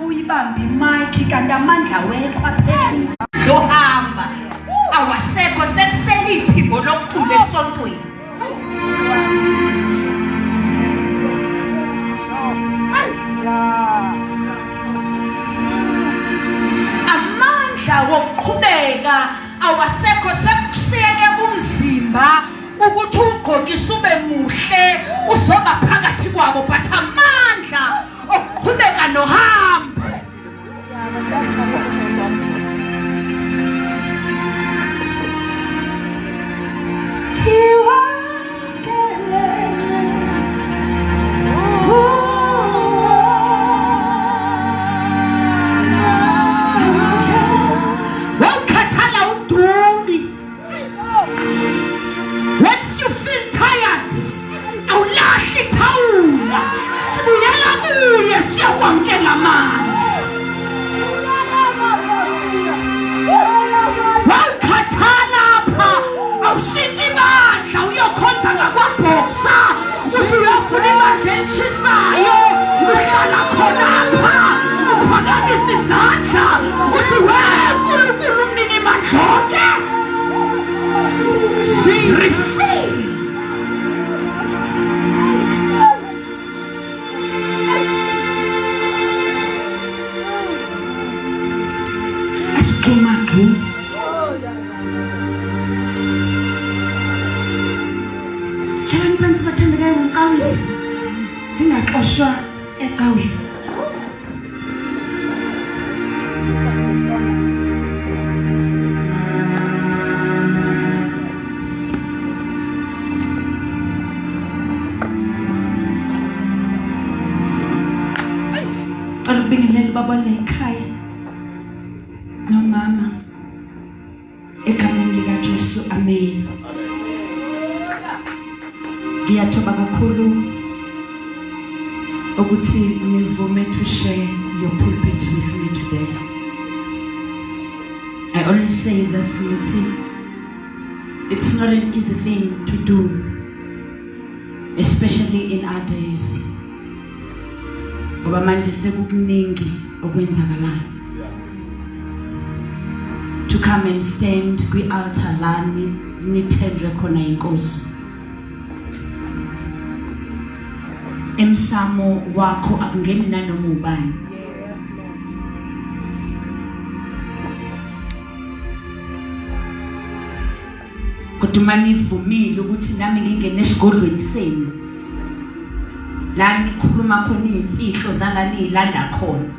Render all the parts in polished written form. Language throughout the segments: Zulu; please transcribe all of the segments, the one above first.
uyibambe imike kanti amandla wekho aphela lohamba awasekho sekuseliphi ngolokukhulu esontweni amandla wokuqhubeka awasekho sekusiyeke umzimba ukuthi ugqokise ube muhle uzoba phakathi kwabo but amandla okuqhubeka nohambo kwamkela manje wakhathala pha awushintshe ibandla uyokhonza ngakwabhoxa uthi uyofuna ibandla elishisayo uhlala khonapha uphakamisa izandla uthi weNkulunkulu umnini mandla receive Kaya nipansi bathandekayo ngicawisa ndingaxoshwa ecaweni Alubingelele baba lekhaya nomama egameni likaJesu amen ngiyathoba kakhulu ukuthi nivume to share your pulpit with me today. I always say this, it's not an easy thing to do, especially in our days. Ngoba manje sekukuningi okwenzakalayo. To come and stand kwi-altar lani nithenjwe khona inkosi. Emsamo wakho akungeni nanoma ubani. Kodwa manivumile ukuthi nami ngingene esigodlweni senu. La nikhuluma khona izimfihlo zala nilanda khona.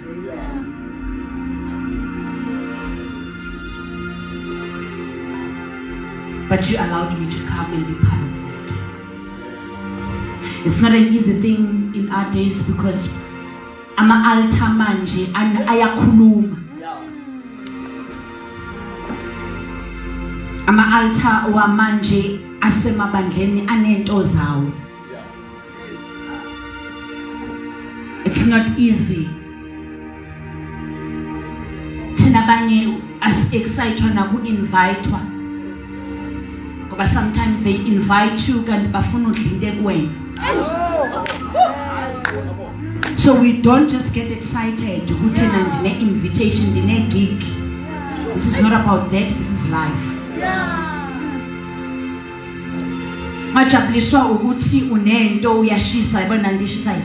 But you allowed me to come and be part of that. It's not an easy thing in our days because ama-altar manje ayakhuluma. Ama-altar wamanje asemabandleni anento zawo. It's not easy. Thina banye as-excitwa naku-invitewa. But sometimes they invite you and bafuna udlinde kuwena. So we don't just get excited ukuthi ndine invitation, ndine gig. This is not about that, this is life. Majabuliswa ukuthi unento uyashisa yabona ndishisa.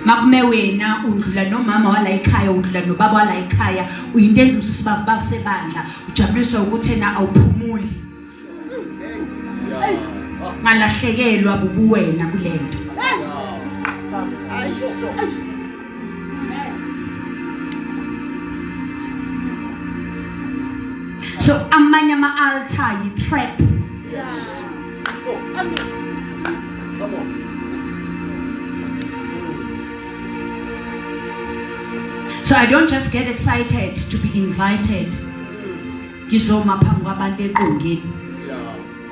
Makume wena undlula nomama wala ekhaya undlula nobaba wala ekhaya uyintenza umsusibavu bafusebandla ujabuliswa ukuthi na awuphumuli ngalahlekelwa bubuwena kulento. So amanye ama-altar yi-trap. Come on. So I don't just get excited to be invited.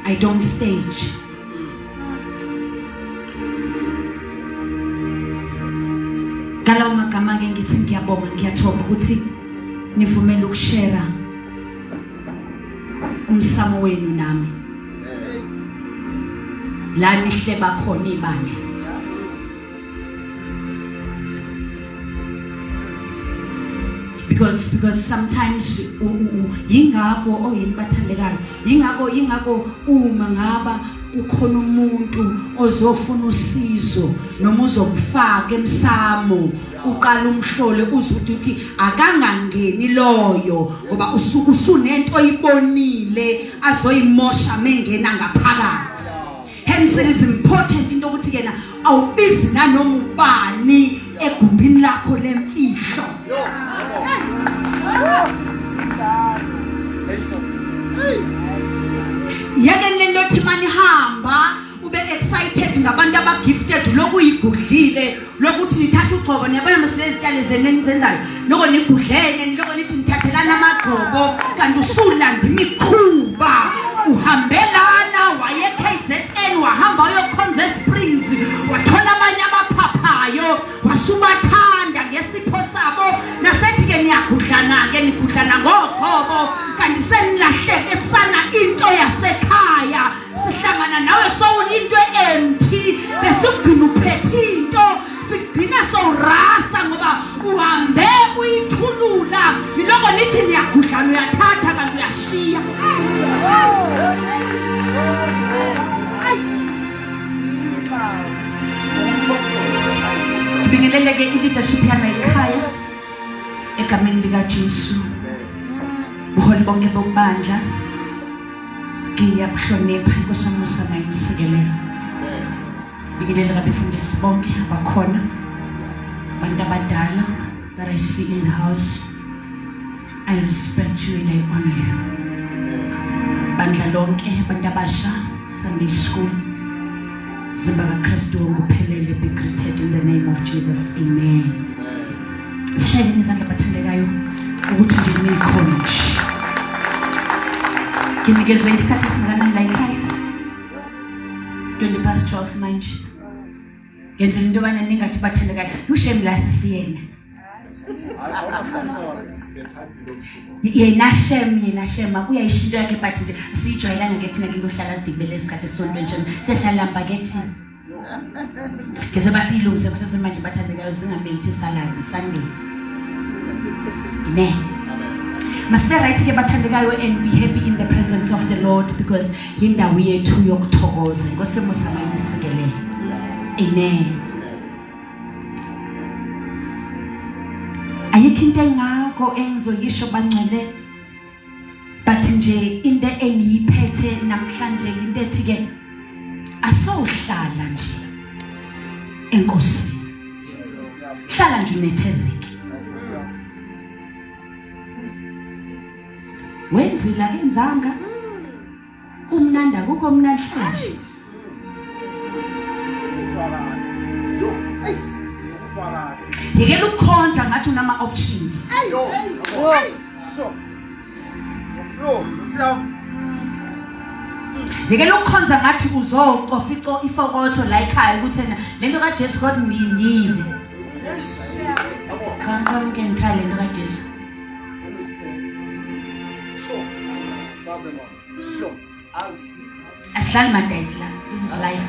I don't stage. Kalaw magama ke ngithi ngiyabonga ngiyathoba ukuthi nivumela ukushare umsamo wenu nami. La nihleba khona ibandla. because sometimes yingakho oyini bathandekayo yingakho uma ngaba ukhona umuntu ozofuna usizo noma uzokufaka emsamo uqala umhlole uzuthi akangangeni loyo ngoba usuku usunento oyibonile azoyimosha mengena ngaphakathi. Hence it is important into ukuthi kena awubizi nanoma ubani egumbini lakho lemfihlo. Yeke lelothi manihamba ube excited ngabantu abagifted lokuyigudlile lokuthi nithatha ugcobo niyabona masilezitale zenenzenzayo noko nigudlene niloko nithi nithathelana amagcobo kanti usulanda imikhuba uhambelana waye KZN wahamba uyokhonza Springs wathola abanye abaphapayo wasubathanda ngesipho sabo nasethi ke niyagudlana ke nigudlana ngogcobo kanti senilahleke sana into yasekhaya sihlangana nawe sowulinto empty besugcina uphethe into sigcina sowurasa ngoba uhambe uyithulula yiloko nithi niyagudlana uyathatha kanti uyashiya. Bingeleleke i-leadership yana ekhaya egameni likaJesu. Buholi bonke bokubandla ngiyabuhlonipha inkosi yamusa mayinisekelele. Bingeleleke abefundisi bonke abakhona abantu abadala that I see in the house. I respect you and I honor you. Bandla lonke abantu abasha Sunday school Zimba kaKristu nguphelele be greeted in the name of Jesus. Amen. Sishayeni izandla bathandekayo ukuthi nje nikhona nje. Nginikezwe isikhathi singakanani la ekhaya? 12 manje. Ngenzela into abanye ningathi bathandekayo. Ushame la sisiyena. Yena shema uyayishinto yakhe but nje sijwayelanga ngethina ngilohlala dibele isikhathi esontweni nje sesalamba kethi ngeze basilungise kusese manje bathandekayo singamethi salazi Sunday. Amen. Must right ke bathandekayo and be happy in the presence of the Lord because yindawo yethu yokuthokoza ngosemusa mayinisekelele. Amen. Ayikho into engakho engizoyisho bangcwele but nje into engiyiphethe namhlanje into ethi ke asohlala nje enkosi hlala nje unethezeke wenzila enzanga kumnanda kukho mnandi nje yeke ukukhonza ngathi unama options yeke ukukhonza ngathi uzocofa ifokotho la ekhaya ukuthi lento kaJesu kodwa ngiyinive kanti ngenthala lento kaJesu aslali madaisla. This is life.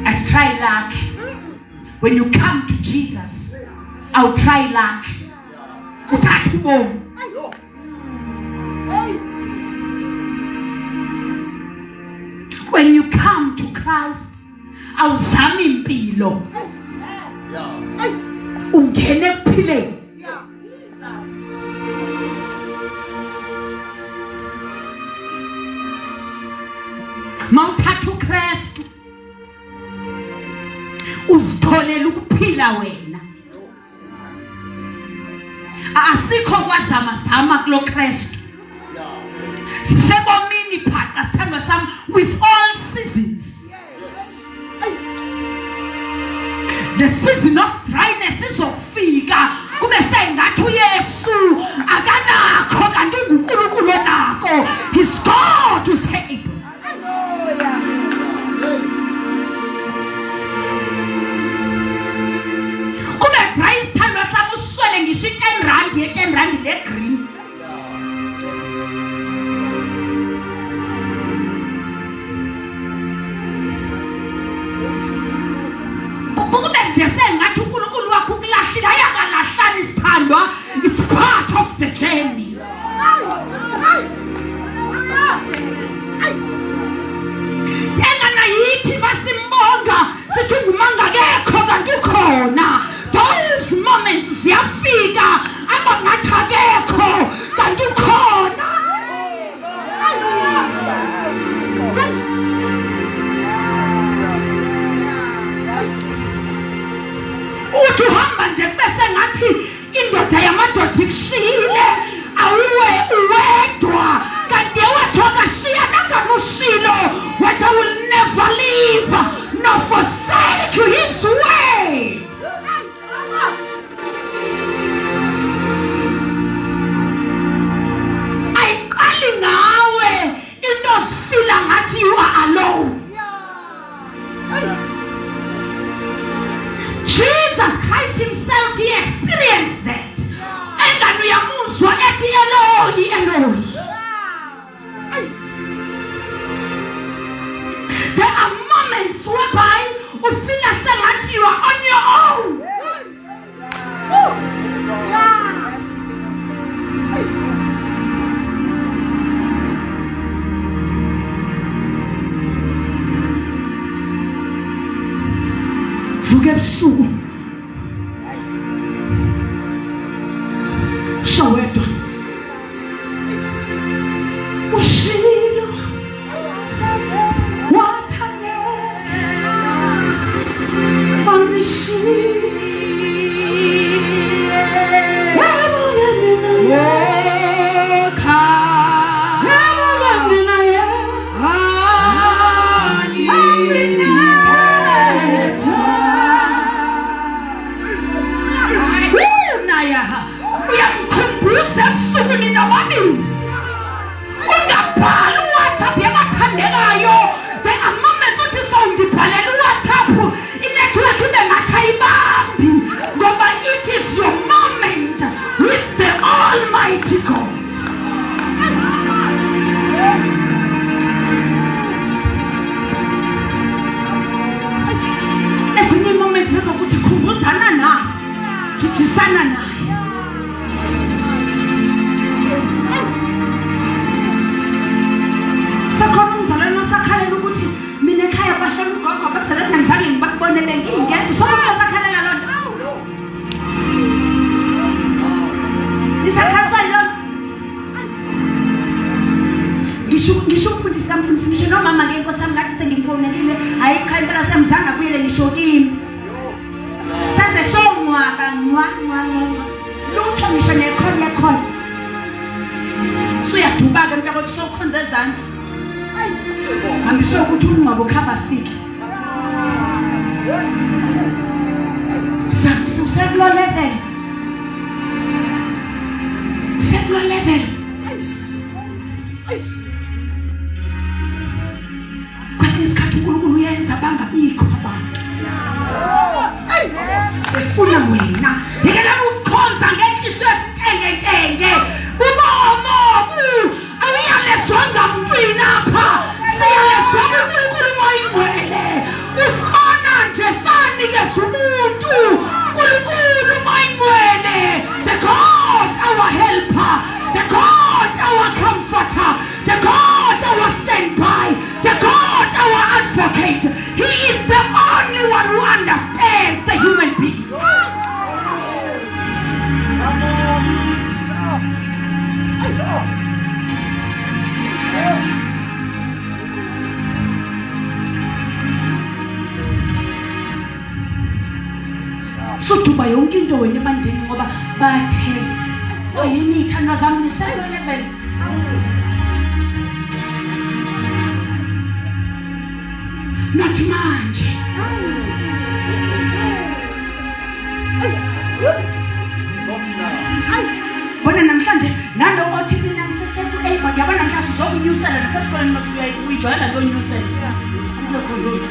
As try luck. When you come to Jesus, I'll try luck. When you come to Christ, I'll zama impilo. Ungene kuphile. Mawuthatha uKristu uzitholela ukuphila wena. Asikho kwazama kulo Kristu. Sisebomini phaka sithandwa sami with all seasons. The season of dryness izofika kube sengathi uYesu akanakho kanti uNkulunkulu onakho. He's God who's able. Ngisho 10 rand ye 10 rand le green kube nje sengathi uNkulunkulu wakho ukulahlile ayakalahlani uthandwa, it's part of the journey. Yena yithi basimbonga sithi ngumanga kekho kanti ukhona. Those moments ziyafika abangathi akekho kanti ukhona. Uthi uhamba nje bese ngathi indoda yamadoda ikushiyile awuwe uwedwa kanti wethoka shiya nangamushilo what I will never leave nor forsake his way. Ayiqali ngawe into osifila ngathi you are alone. Jesus Christ himself, he experienced that. And uyamuzwa ethi Eloi, Eloi. There are moments whereby you feel like you are on your own. Vuke ebusuku shawedwa ushilo wathane fangishilo it is your moment with the Almighty God. Ezinye moments ezokuthi khumbuzana naye, jijisana naye. Sakhona umzalwane osakhalela ukuthi mina ekhaya bashona ugogo basebenza ngizange ngibakubone bengingekho. Sona sakhalela lona. Isakhathwa yona. Ngisho umfundisi kamfundisi ngisho nomama ngeke nkosami ngathi sengimfonelile hayi cha impela shamzanga kuyele ngisho kimi. Saze songwaka nwa lutho ngisho nekhona. Suyaduba-ke mntakwethu sokhonza ezansi. Angisho ukuthi ungabo khaba fike. Usekulo level. Usekulo level. Kwesinye isikhathi uNkulunkulu uyenza bangabikho abantu. Ufuna wena. Yekela ukukhonza ngenhliziyo ezitenge. Umomo awuyaleswanga mntwini apha. Siyaleswanga uNkulunkulu moyingcwele. Usibona nje sanikeza umuntu. uNkulunkulu moyingcwele. The God our helper. The God our comforter. The God our standby. The God our advocate. He is the only one who understands the human being. Suthuba yonke into wena ebandleni ngoba bathe oyini ithandwa zami nisebenze. Not manje. Bona namhlanje nalo othi mina ngiseseku yabona namhlanje uzokunyusela nasesikoleni masuyayijoyela lo nyusela. Ukukhulula.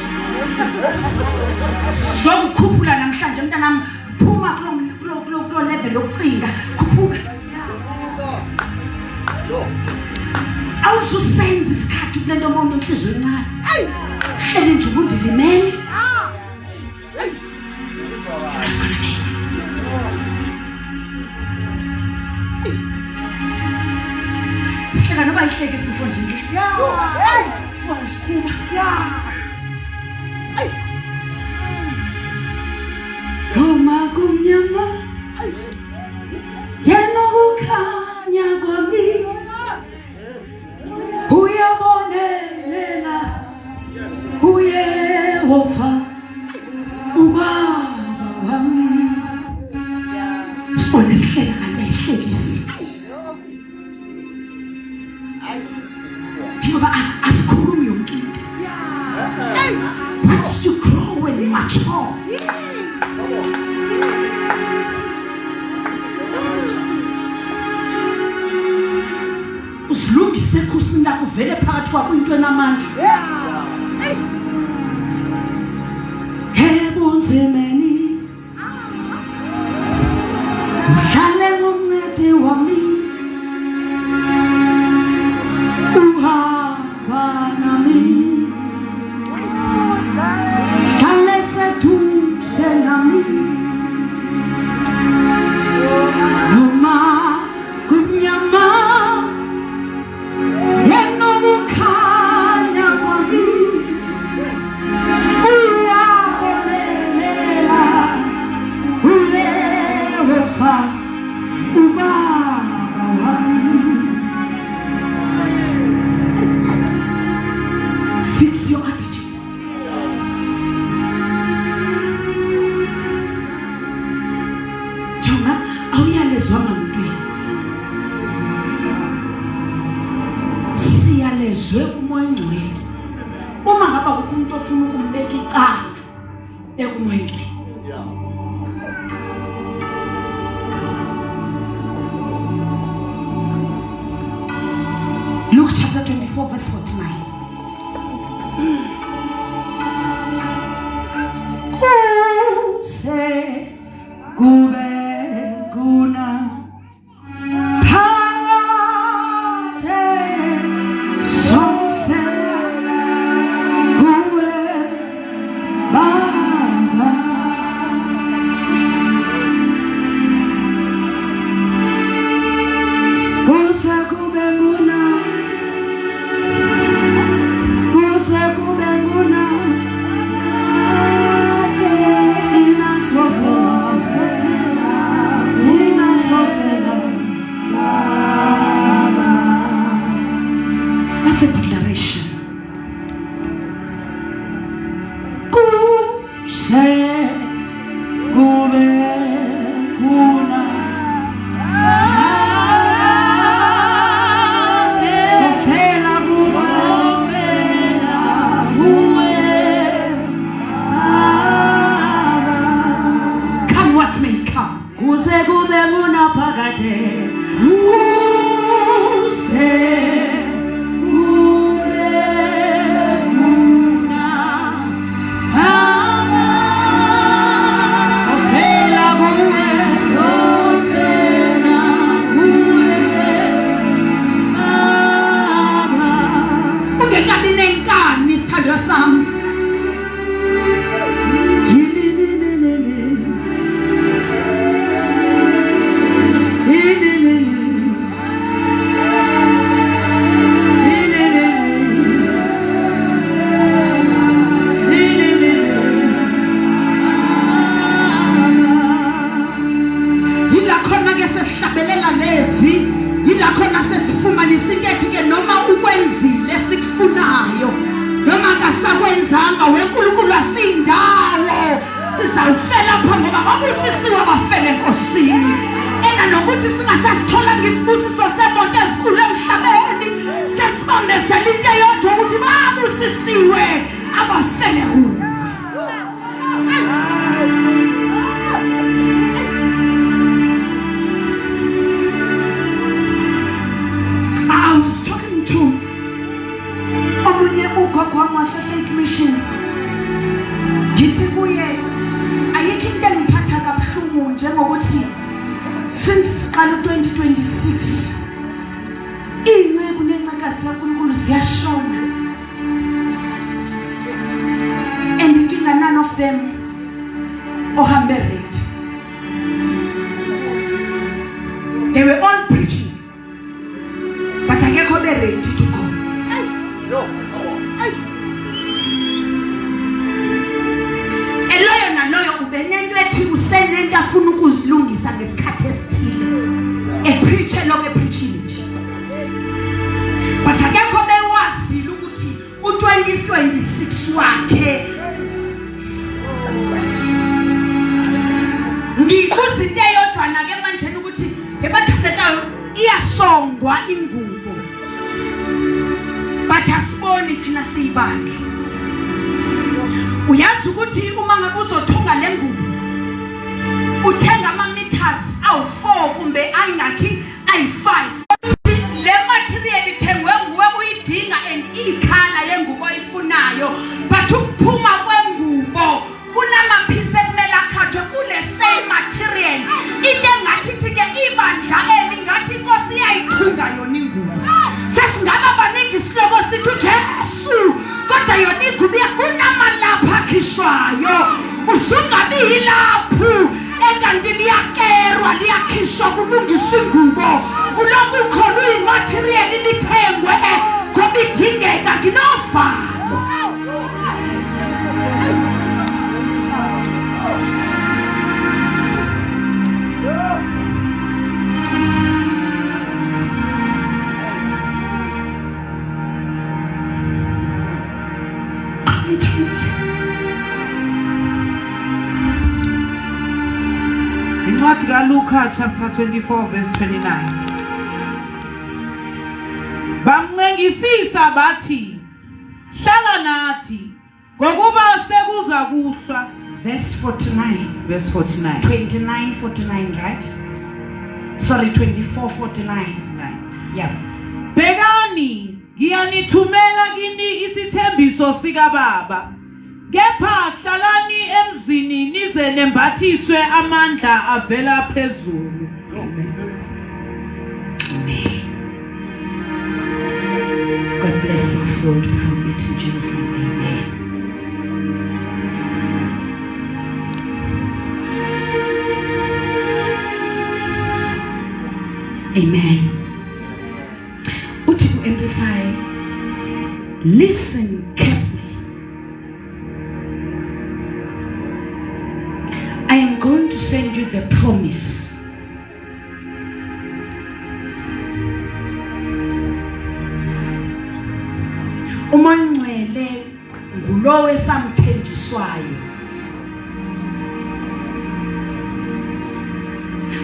Zokukhuphula namhlanje mntanami phuma kulo level lokucinga khuphuka. Awususenza isikhathi kulento bonke inhliziyo encane. Hlele nje ubundilimele. Nokukhanya kwami uyabonelela uYehova ubaba wami sibone sihlela kanti ngoba asikhulumi yonke into. Once you grow and mature, usilungise ekhusini lakho uvele phakathi kwakho into enamandla. Ebunzimeni uhlale ngomncedi wami uhamba nami hlale seduze nami noma kumnyama yenokukhanya kwami uyabonelela uYehova ubaba wami. Fix your attitude. Jonga awuyalezwanga mntwini, siyalezwe kumoya ongcwele. Uma ngaba kukho umuntu ofuna ukumbeka icala ekumoya ongcwele, Luke chapter 24 verse 49. Kuse kube kuna phakade sofela kuwe baba kuse kube kuna That's a declaration. Kuse kube kuna sofela kuwe come what may come. Kuse kube kuna phakade kuse since 2026 inceku nencakasi kaNkulunkulu ziyashona and inkinga none of them ohambe ready. They were all preaching but akekho be ready to go. Eloyo naloyo ubenento ethi usenento afuna ukuzilungisa ngesikhathi esithile. A preacher 26 wakhe. Ngikuzinto eyodwa na ke manje ukuthi ngebathandekayo iyasongwa ingubo. But asiboni thina siyibandla. Uyazi ukuthi uma ngabe uzothunga le ngubo uthenga ama meters awu4 kumbe ayingakhi ayi5. Le material ithengwe nguwe uyidinga and ikhala yengubo oyifunayo, but ukuphuma kwengubo kunamaphisi ekumele akhathwe kule same material. Into engathi ke ibandla elingathi inkosi iyayithunga yona ingubo. Sesingaba baningi isihloko sithi uJesu kodwa yona ingubo kunamalapha akhishwayo. Usungabi yilapho ekanti liyakerwa liyakhishwa kulungiswa ingubo. Uloku khona uyimaterial lithengwe ngoba idingeka nginovalo. Incwadi kaLuka chapter 24 verse 29. Bamncengisisa bathi hlala nathi ngokuba sekuza kuhlwa. Verse 49. Verse 49. 29:49, right? Sorry, 24:49. Yeah. Bekani ngiyanithumela kini isithembiso sika Baba. Kepha hlalani emzini nize nembathiswe amandla avela phezulu. Amen. God bless our food before we eat in Jesus' name. Amen. Amen. Uthi ku amplify, listen carefully. I am going to send you the promise. Umoya Ngcwele ngulowo esamthenjiswayo.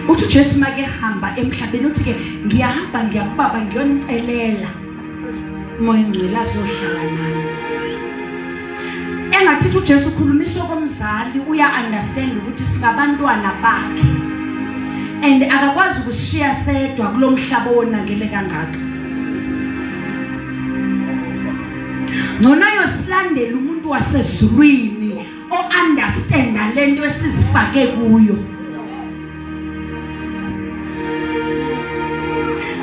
Uthi Jesu make hamba emhlabeni uthi ke ngiyahamba ngiyakubaba ngiyonicelela umoya Ngcwele azohlala nami. Engathi uJesu ukhulumisa komzali uya understand ukuthi singabantwana bakhe and akakwazi ukushiya sedwa kulomhlaba wonakele kangaka. Ngcono yosilandela umuntu wasezulwini o understand lento esizifake kuyo.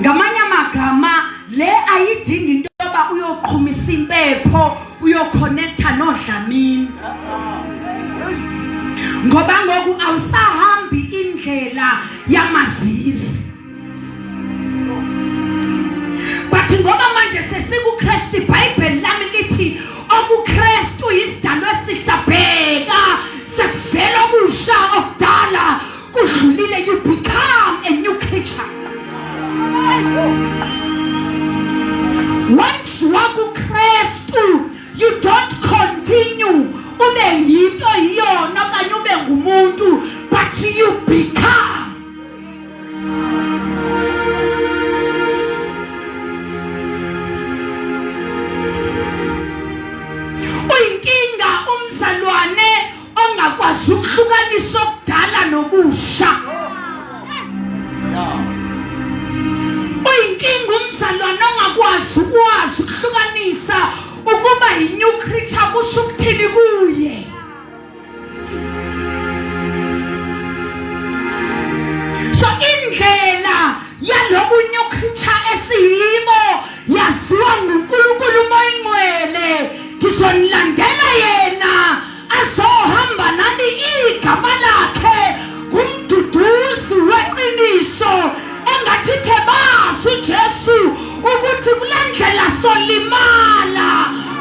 Ngamanye amagama le ayidingi into yoba uyoqhumisa impepho uyoconnecta noDlamini. Ngoba ngoku awusahambi indlela yamazizi. But ngoba manje sesikuKristu iBhayibheli lami lithi okuKristu isidalwa esihlabheka sekuvela okusha okudala kudlulile. You become a new creature. Once wakuKristu you don't continue ube yinto iyona okanye ube ngumuntu, but you become. Uyinkinga umzalwane ongakwazi ukuhlukanisa okudala nokusha. Uyinkinga umzalwane ongakwazi ukuhlukanisa ukuba yi-new creature kusho ukuthini kuye. So indlela yalobu new creature esiyibo yaziwa nguNkulunkulu umoya Ngcwele. Ngizonilandela yena azohamba nani igama lakhe ngumduduzi weqiniso. Engathi thebazi uJesu ukuthi kulendlela solimala,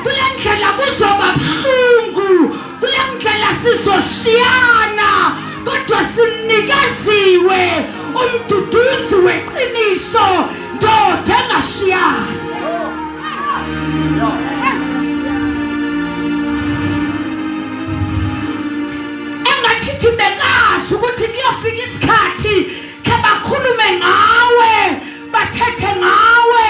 kulendlela kuzoba buhlungu, kulendlela sizoshiyana, kodwa sinikeziwe umduduzi weqiniso ndoda engashiyana. bazi ukuthi kuyofika isikhathi ke bakhulume ngawe bathethe ngawe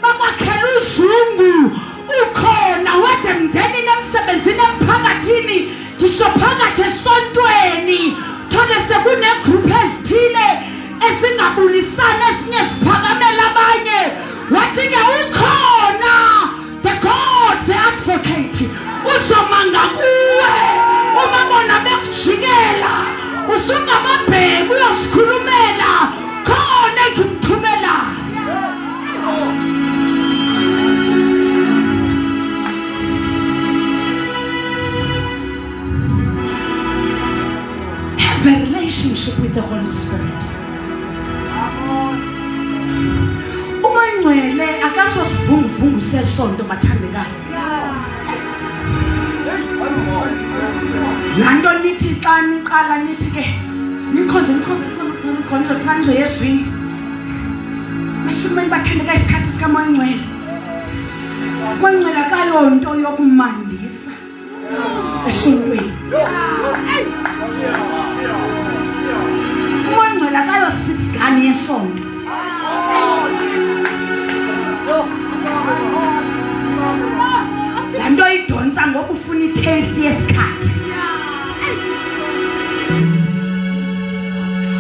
bakwakhela uzungu ukhona wade emndenini emsebenzini emphakathini ngisho phakathi esontweni thole sekunegroup ezithile esingabulisana esinye siphakamela abanye wathi ke ukhona the God the advocate uzomanga kuwe uma bona bekujikela usungababheki uyosikhulumela khona ngimthumela have a relationship with the Holy Spirit. Ngcwele akasosivunguvungu sesonto bathandekayo. Lanto nithi xa niqala nithi ke nikhonze manje Yeswini. Masumeni bathandeka isikhathi sika Moyingcwele. Moyingcwele akayonto yokumandisa esontweni. Moyingcwele akayo 6 gani yesonto. Lanto idonsa ngoba ufuna itaste yesikhathi.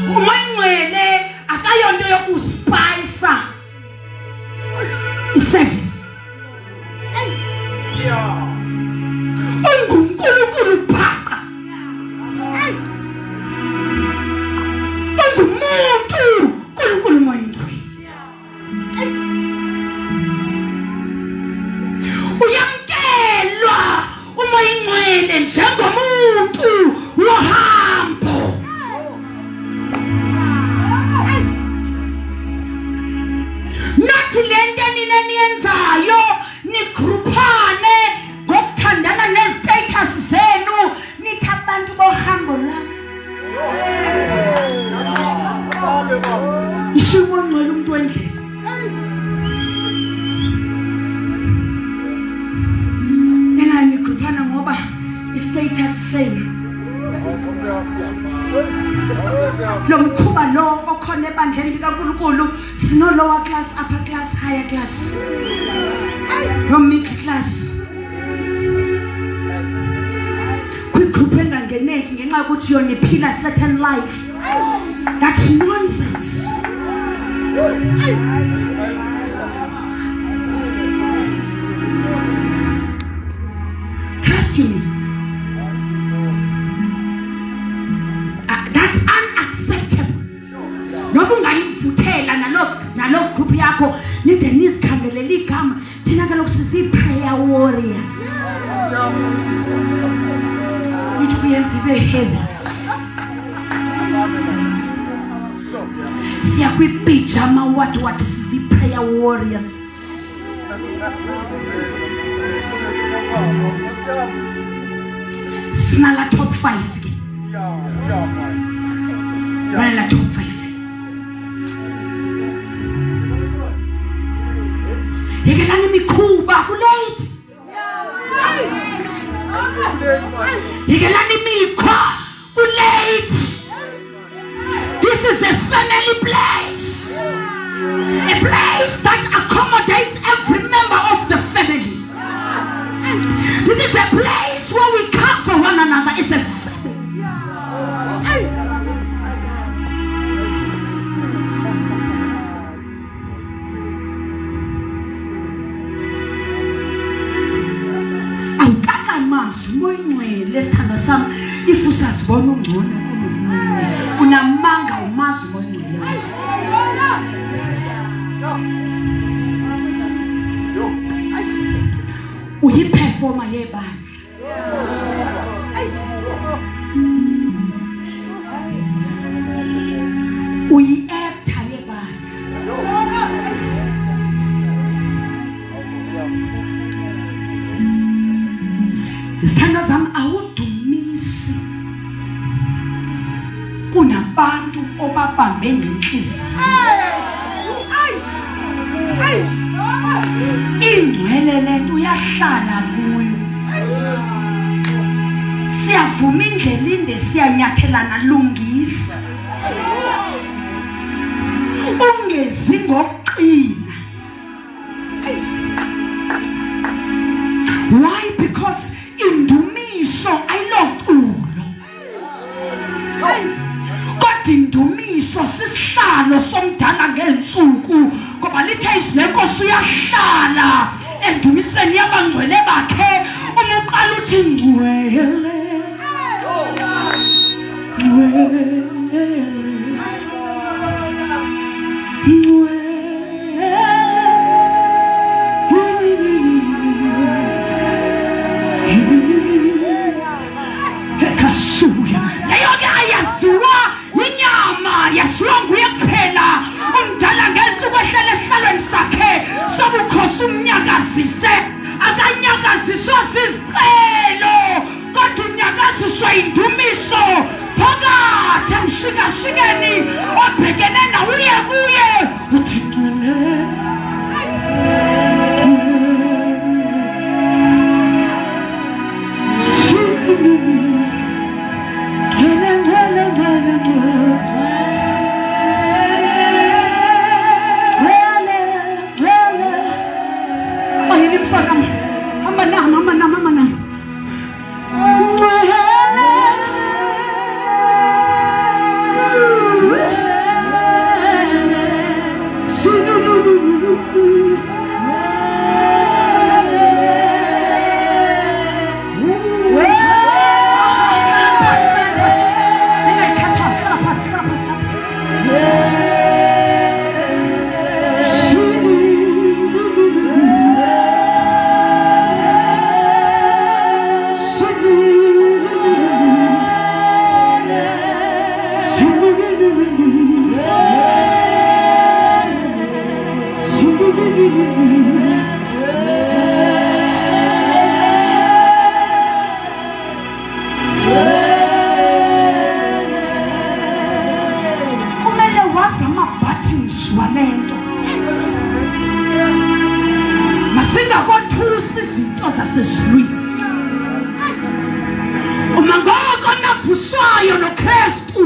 Moyingcwele akayonto yokuspice iservice. Ungunkulunkulu phaka. Ungumuntu uNkulunkulu Moyingcwele. Uyamkelwa uMoyingcwele njengomuntu wohambo. Nathi lento niyenzayo nigroupane ngokuthandana nezitatus zenu nithi abantu bohambo la. Isho uMoyingcwele umuntu wendlela. Nigroupana ngoba istatus senu. Lo mkhuba lo okhona ebandleni likaNkulunkulu sino lower class, upper class, higher class, no middle class. Kwigroup engangeneki ngenxa ukuthi yona iphila certain life. That's nonsense. Trust me. That's unacceptable. Noba ungayivuthela nalo group yakho nide nizikhangelela igama thina kaloku sizi-prayer warriors. Which kuyenza ibe heavy. Siya kwipijama wathi sizi-prayer warriors. Sinala top 5 ke. Wala top 5. Yekelani mikhuba ku late. Yekelani mikwa ku late. This is a family place. A place that accommodates every member of the family. This is a place where we care for one another. It's a family. Moyingcwele sithando sami ifusa sibona ungcono kunomunye unamanga umazi Moyingcwele. Uyiperforma yebandla. Uyi-actor yebandla. Isithando sami awudumisi kunabantu obabambe ngenhliziyo. Ingcwele lento uyahlala kuyo. ungavumi indlela inde siyanyathelana lungisa ungezi ngokuqina. Why? Because indumiso ayiloculo kodwa indumiso sisihlalo somdala ngensuku ngoba lithe izwi lenkosi uyahlala endumiseni yabangcwele bakhe uma uqala uthi ngcwele ekasuya leyo ke ayaziwa inyama yasiwa nguye kuphela umdala ngensuku ehlele esihlalweni sakhe sobukhosi umnyakazise akanyakaziswa sizicelo kodwa unyakaziswa indumiso phakathi emshikashikeni obhekene nawuye kuye uthi masingakothusi izinto zasezulwini uma ngoko navuswayo noKristu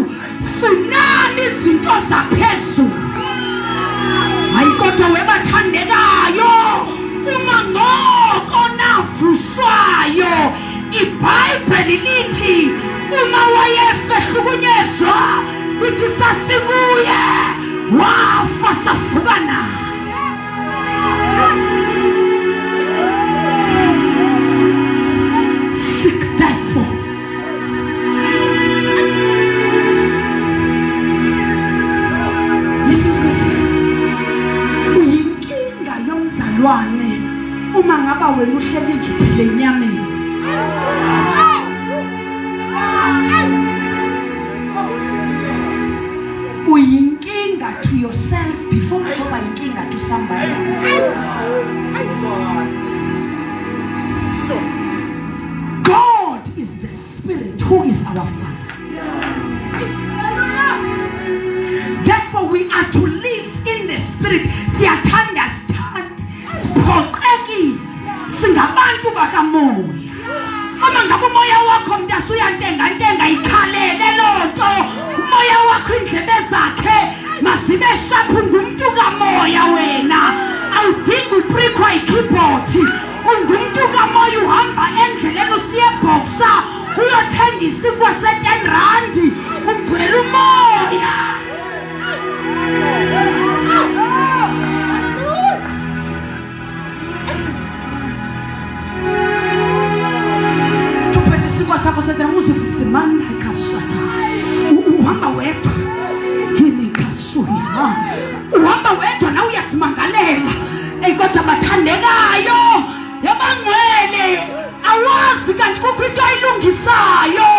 funani izinto zaphezulu hayi kodwa webathandekayo uma ngoko navuswayo iBhayibheli lithi uma wayesehlukunyezwa lithi sasikuye wafa savuka naye. Seek therefore uyinkinga yomzalwane uma ngaba wena uhleli nje uphile enyameni. Uyinkinga to yourself before uzoba inkinga to somebody else. God is the Spirit who is our Father. Therefore we are to live in the Spirit. Siyathanda siphoqekile singabantu bakamoya. Uma ngabe umoya wakho mntasi uyantenga ikhalele lonto umoya wakho indlebe zakhe masibe shaphu ngumuntu kamoya wena awudingi uprikhwa ikeyboard ungumuntu kamoya uhamba endleleni usiye boxer uyothenga isikwa se10 rand ugcwele umoya. Sakho sedamuzi fisimanda ikashata uhamba wedwa yini kasuya uhamba wedwa na uyasimangalela kodwa bathandekayo yabangcwele awazi kanti kukho into ayilungisayo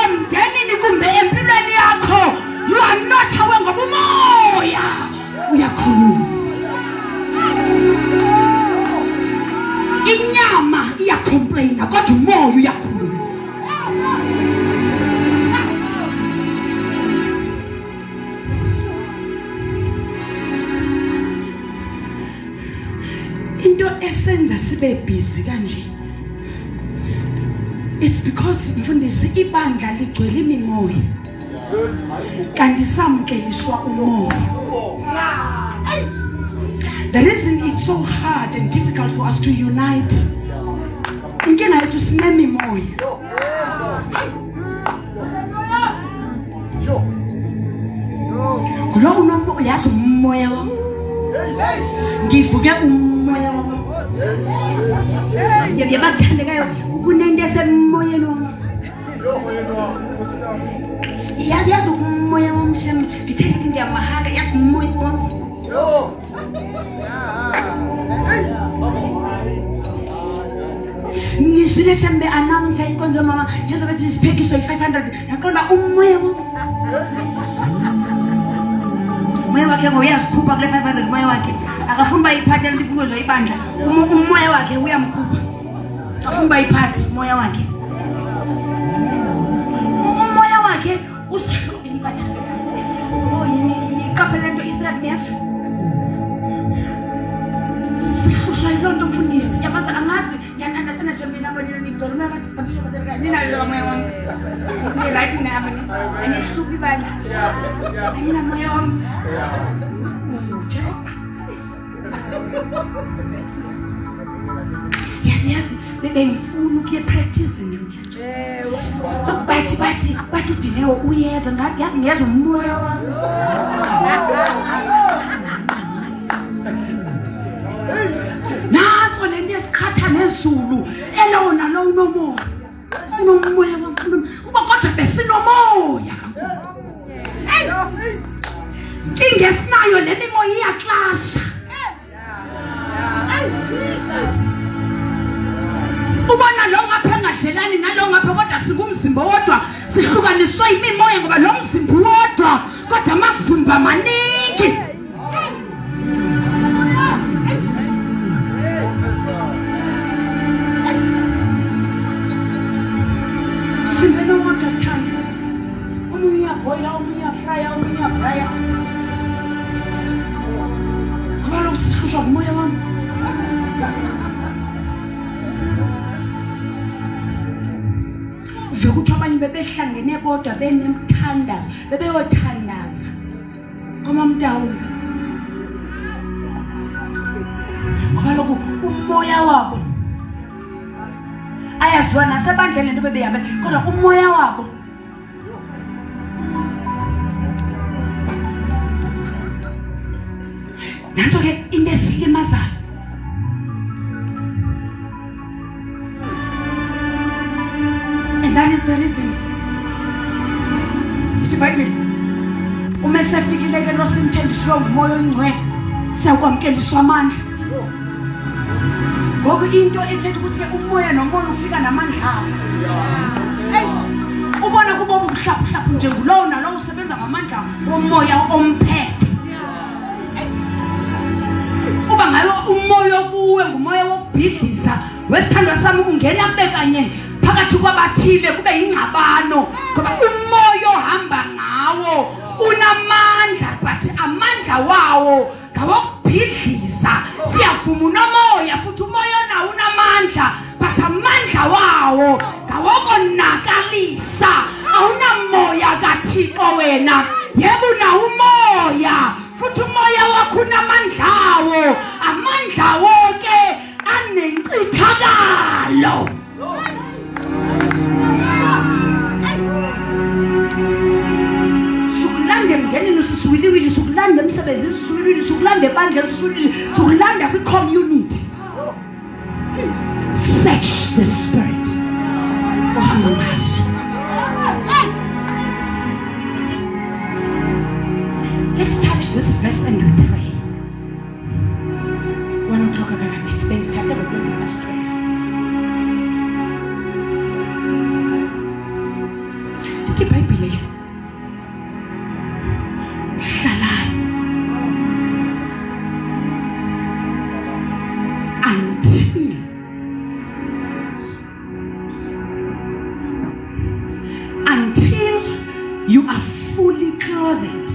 emndenini kumbe empilweni yakho. You are not aware ngoba umoya uyakhuluma inyama iyacomplaina kodwa umoya uyakhuluma. Into esenza sibe busy kanje It's because mfundisi ibandla ligcwele imimoya kanti samkeliswa umoya. The reason it's so hard and difficult for us to unite inkinga yethu sinemimoya. Kulo unomoya yazi umoya wami ngivuke umoya wami yabakuthandekayo kunento esemoyeni wami yazi umoya wami shem ngithe ngithi ngiyamahaka yazi umoya wami ngisile shambe announce inkonzo mama yazobe siphekiswa i500 yaqonda umoya wami umoya wakhe ngoyazikhupha kule 500 umoya wakhe akafuna bayiphathe lento ifungo ibandla umoya wakhe uyamkhupha afuna bayiphathe umoya wakhe usayinikathi iqaphela lento Israel yesu ushayilonto mfundisi yabaza angazi ngiyanandasana nje mina abanye ngidoluma kathi fathisha batheka nina lo moya wami ni right nami anihlupi bani nina moya wami yes bengifuna ukuye practice nje bathi uDineo uyeza ngathi yazi ngiyeza umoya wami nanso lento esikhatha nezulu elona lo unomoya wami uba kodwa besinomoya kakhulu inkinga esinayo le mimoya iyaklasha ubona lo ngapha engadlelani nalo ngapha kodwa singumzimba wodwa sihlukaniswe imimoya ngoba lo mzimba wodwa kodwa amavumba maningi simbeno wodwa sithanda omunye uyaboya omunye uyafraya omunye uyabraya ngoba lokhu sihlushwa ngumoya wami ukuthi abanye bebehlangene bodwa benemthandazo bebeyothandaza komamtawu ngoba lokhu umoya wabo ayaziwa nasebandleni lento bebehamba kodwa umoya wabo nanso ke into esilimazayo that is the reason ithi Bible uma sefikile ke lo simthendiswa umoya ongcwele siyakwamkeliswa amandla ngoku into ethetha ukuthi ke umoya nomoya ufika namandla ubona kubo ubuhlaphu nje ngulowo nalowo usebenza ngamandla womoya omphethe uba ngayo umoya kuwe ngumoya wokubhidliza wesithandwa sami ungena kube kanye phakathi kwabathile kube ingxabano ngoba umoya ohamba ngawo unamandla but amandla wawo ngawokubhidliza siyavuma unomoya futhi umoya nawo unamandla but amandla wawo ngawokonakalisa awunamoya kaThixo wena yebo unawo umoya futhi umoya wakho unamandlawo amandlawo ke anenkcithakalo sukulanda emndenini sisuwiliwili sukulanda emsebenzini sisuwiliwili sukulanda ebandleni sisuwiliwili sukulanda kwi-community search the spirit ohamba ngaso. Let's touch this verse and we pray. 1 o'clock akakabit bengithathe ngokulo verse 12. Lithi iBhayibhile hlalani until you are fully clothed,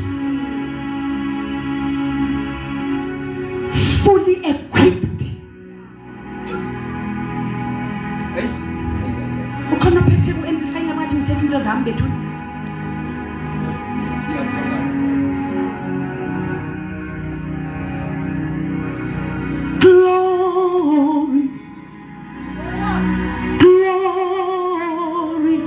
fully equipped. Ukona baphethe ku-amplify abathi ngithethe into zami bethu. Glory, glory,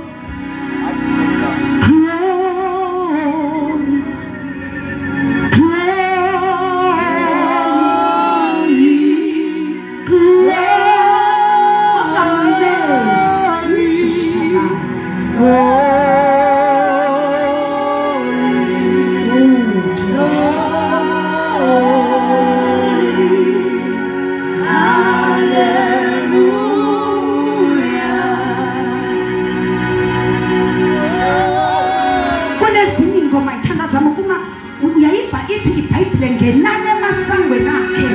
ngenani emasangweni akhe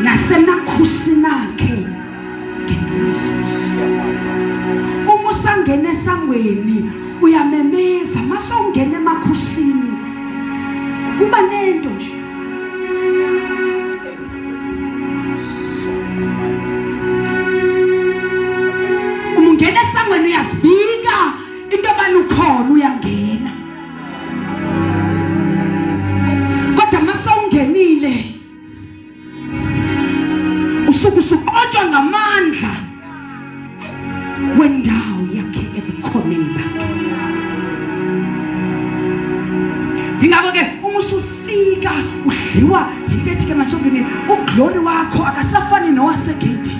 nasemakhusini akhe ngendumiso. Uma usangena esangweni uyamemeza, mase ungena emakhusini kuba nento nje. Uma ungena esangweni uyazibika into abani ukhona uyangena. Ngenile usuku suqotshwa ngamandla wendawo yakhe ebukhoneni bakhe. Ngakho-ke uma usufika udliwa into ethi ke manje uglory wakho akasafani nowasegedi.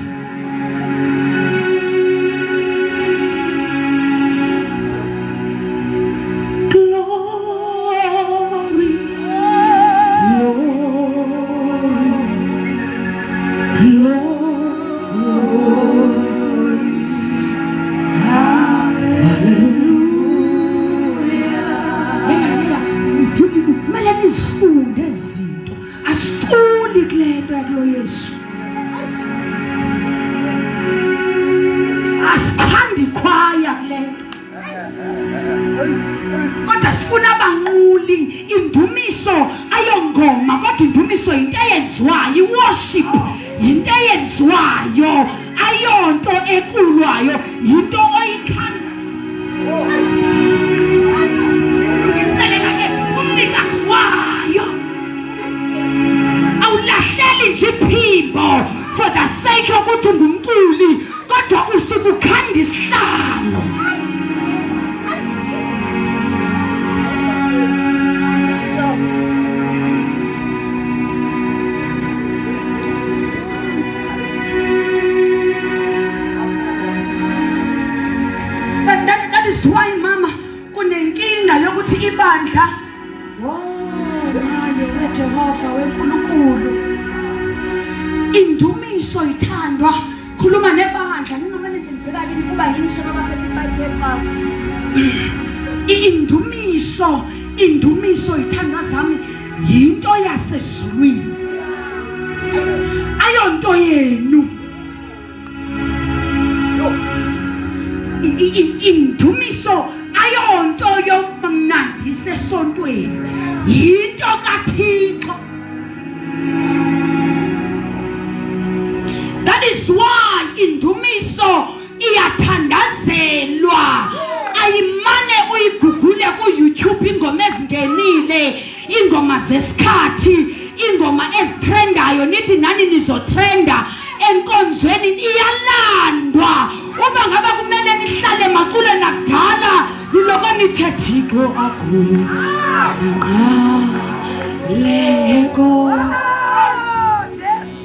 Kodwa sifuna abanquli. Indumiso ayongoma, kodwa indumiso into eyenziwayo. Worship into eyenziwayo, ayonto ekulwayo, into oyikhanda. Ngiselela ke umnikazi wayo. Awulahleli nje iphimbo for the sake yokuthi ungumculi, kodwa usuke ukhanda isihlalo. That is why mama kunenkinga yokuthi ibandla maye weJehova weNkulunkulu. Indumiso ithandwa. Khuluma nebandla ningamane nje ngibheka kini kuba yini shaka baphethe iBhayibheli. Indumiso ithandwa zami yinto yasezulwini, ayonto yenu. Indumiso ayonto yomnandisa esontweni, yinto kaThixo. That is why indumiso iyathandazelwa. Ayimane uyigugule ku-YouTube ingoma ezingenile, ingoma zesikhathi, ingoma ezitrendayo, nithi nani nizotrenda enkonzweni, iyalandwa. Uma ngabe kumele nihlale macule nakudala niloko nithe Thixo akuleko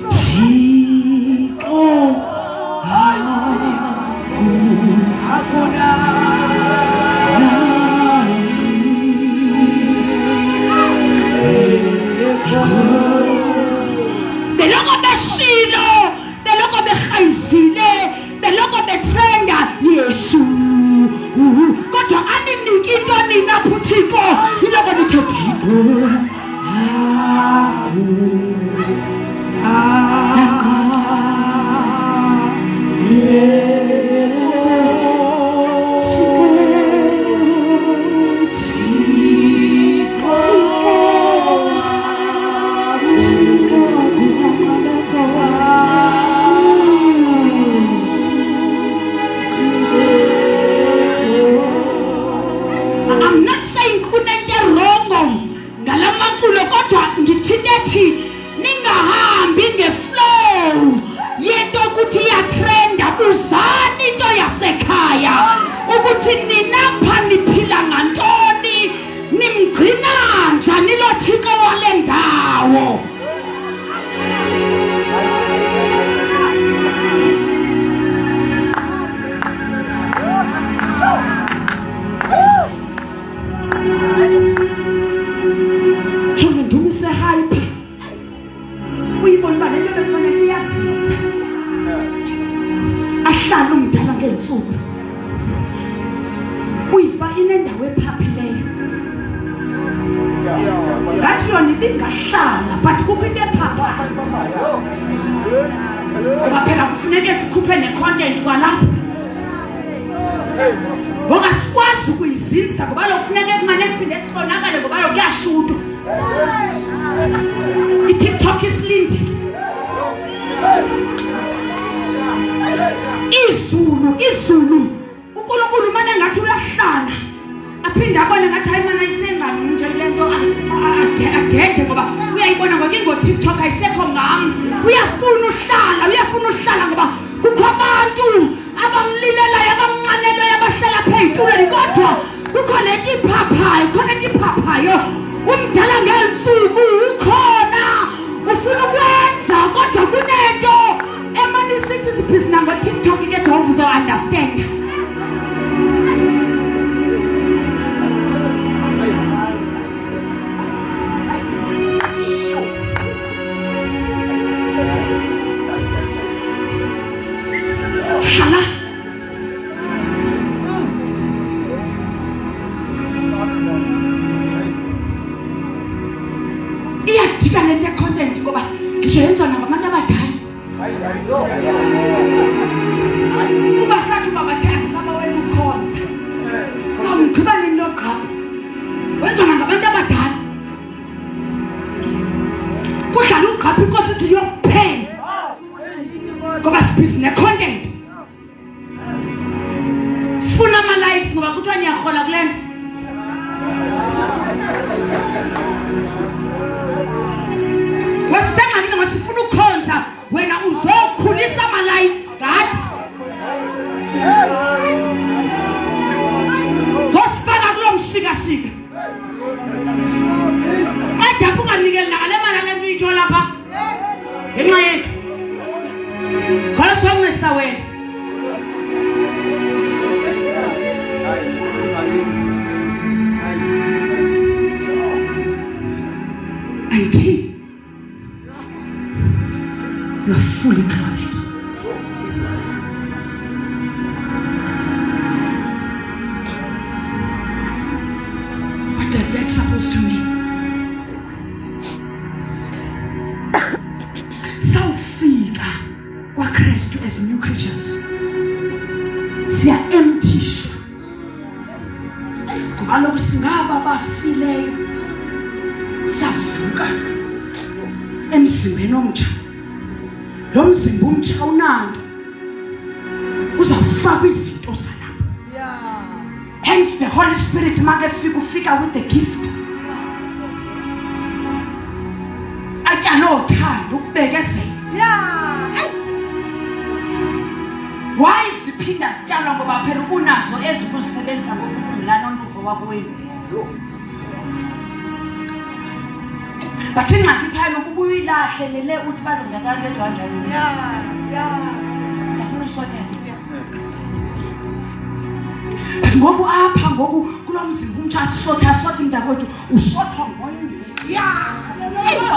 Thixo akuna beloko beshilo, beloko behayizile, beloko betrenda Yesu, kodwa aniniki into nina Thixo iloko nithe Thixo I'm not saying kunento wrong ngalamaculo kodwa ngithinethi ningahambi ngeflow yento ukuthi iyatrenda uzani into yasekhaya ukuthi ninapha niphila ngantoni nimgcina njani lo Thixo wale ndawo. Jonge ndumise hype uyibona uba lento befanele iyazinza ahlala umdala ngensuku uyifa inendawo ephaphileyo ngathi yona ibingahlala but kukho into ephaphayo ngoba phela kufuneka sikhuphe ne-content kwalapho ngoba sikwazi ukuyizinza ngoba lokufuneka kumane kuphinde sibonakale ngoba kuyashutwa i-TikTok isilindile izulu uNkulunkulu umane ngathi uyahlala aphinde abone ngathi hayi mana isengani nje lento adede ngoba uyayibona ngoba ingo-TikTok ayisekho ngami uyafuna uhlala ngoba kukho abantu abamlilelayo abamnqanelayo abahlala phezulu kodwa kukho lento iphaphayo umdala ngensuku ukhona ufuna ukwenza kodwa kunento emani sithi sibhizinga ngo-TikTok ke Jehova uzo-understand. Hlala iyadika lento content ngoba ngisho yenziwa ngabantu abadala kuba sathi babathenga saba wena ukhonza samgqiba nento qapha wenziwa ngabantu abadala kudlala uqapha inkosi uthi yokuphela ngoba sibhizi ne-content sifuna ama-likes ngoba kuthiwa niyahola kule nto wesisengani ngoba sifuna ukukhonza wena uzokhulisa ama-likes ngathi zosifaka kulo mshikashika kade apho unganikeli nakale mali alento uyithola pha ngenxa yethu khona sokuncisa wena until you are fully covered. What does that supposed to mean? Sawufika kwaKristu as new creatures siya-emptishwa ngoba lokhu singaba bafileyo savuka emzimbeni omtsha lo mzimba omtsha unanto uzawufaka izinto zalapha hence the Holy Spirit makefika ufika with the gift atyanothanda ukubekezela why ziphinda zityalwa ngoba phela unazo ezikuzisebenza ngokudlulana oluvo wakwenu bathi ingxaki phana ukuba uyilahlelele uthi bazongasalanto eziwanjani zafuna usothela but ngoku apha ngoku kulo mzimba umtsha sisotha mntakwethu usothwa ngoyini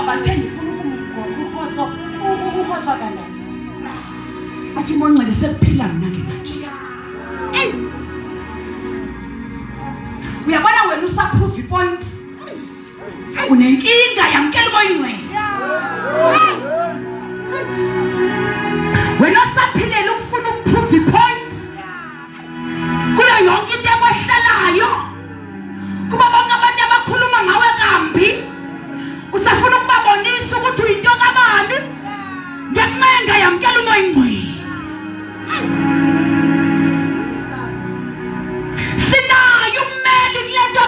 bathe ndifuna ukumgofa kanesi athi mongcele sekuphila mna ngenanje uyabona wena usaprove ipoint unenkinga yamkela umoyingcwele wena osaphilela ukufuna ukuprove ipoint kuyo yonke into ekwehlelayo kuba bonke abantu abakhuluma ngawe kambi usafuna ukubabonisa ukuthi uyinto kabani ngekuncenga yamkela umoyingcwele sinayo umeli kule nto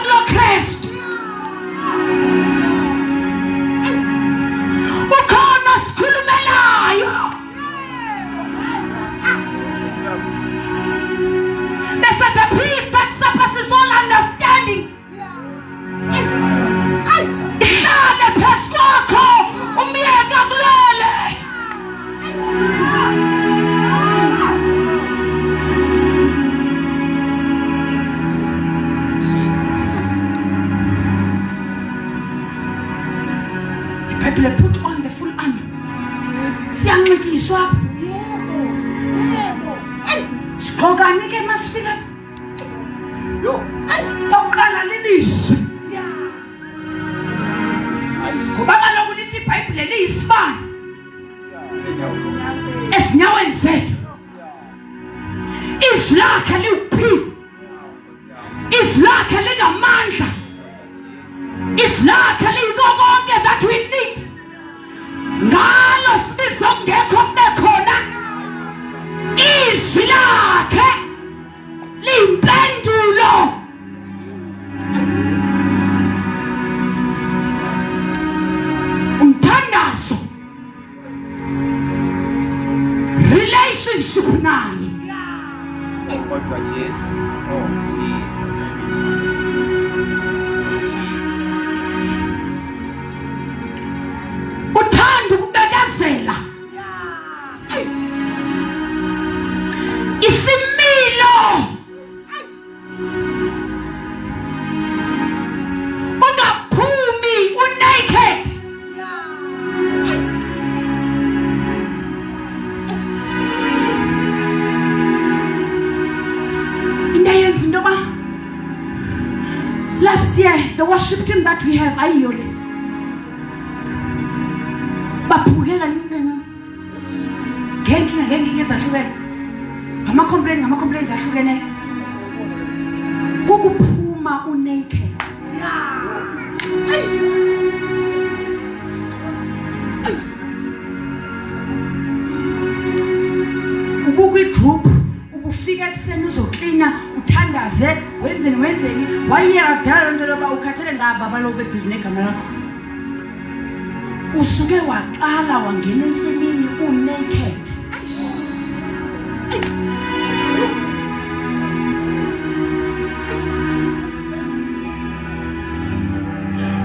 Bible put on the full armor. Siyanxityiswa. Sigqokani ke masifika? Toqala lilizwi. Ngoba kaloku lithi iBhayibhile liyisibane esinyaweni zethu. Izwi lakhe liwuphila. Izwi lakhe linamandla. Izwi lakhe liyiko konke that we need. Ngalo sibizo ngekho kube khona. Izwi lakhe liyimpendulo. Umthandazo. Relationship naye. Kodwa Jesu, oh Jesus. Uthanda ukubekezela. Isimilo. Ungaphumi unaked. Last year, the worship team that we have, ayiyole. Baphukela nini? Ngenkinga ezahlukene. Ngama-complaints ahlukene. Kukuphuma unaked. Ubuku igroup. Ufika ekuseni uzoklina uthandaze wenzeni wayeka kudala lonto loba ukhathele ngaba balobe business igama lakho usuke waqala wangena ensimini unaked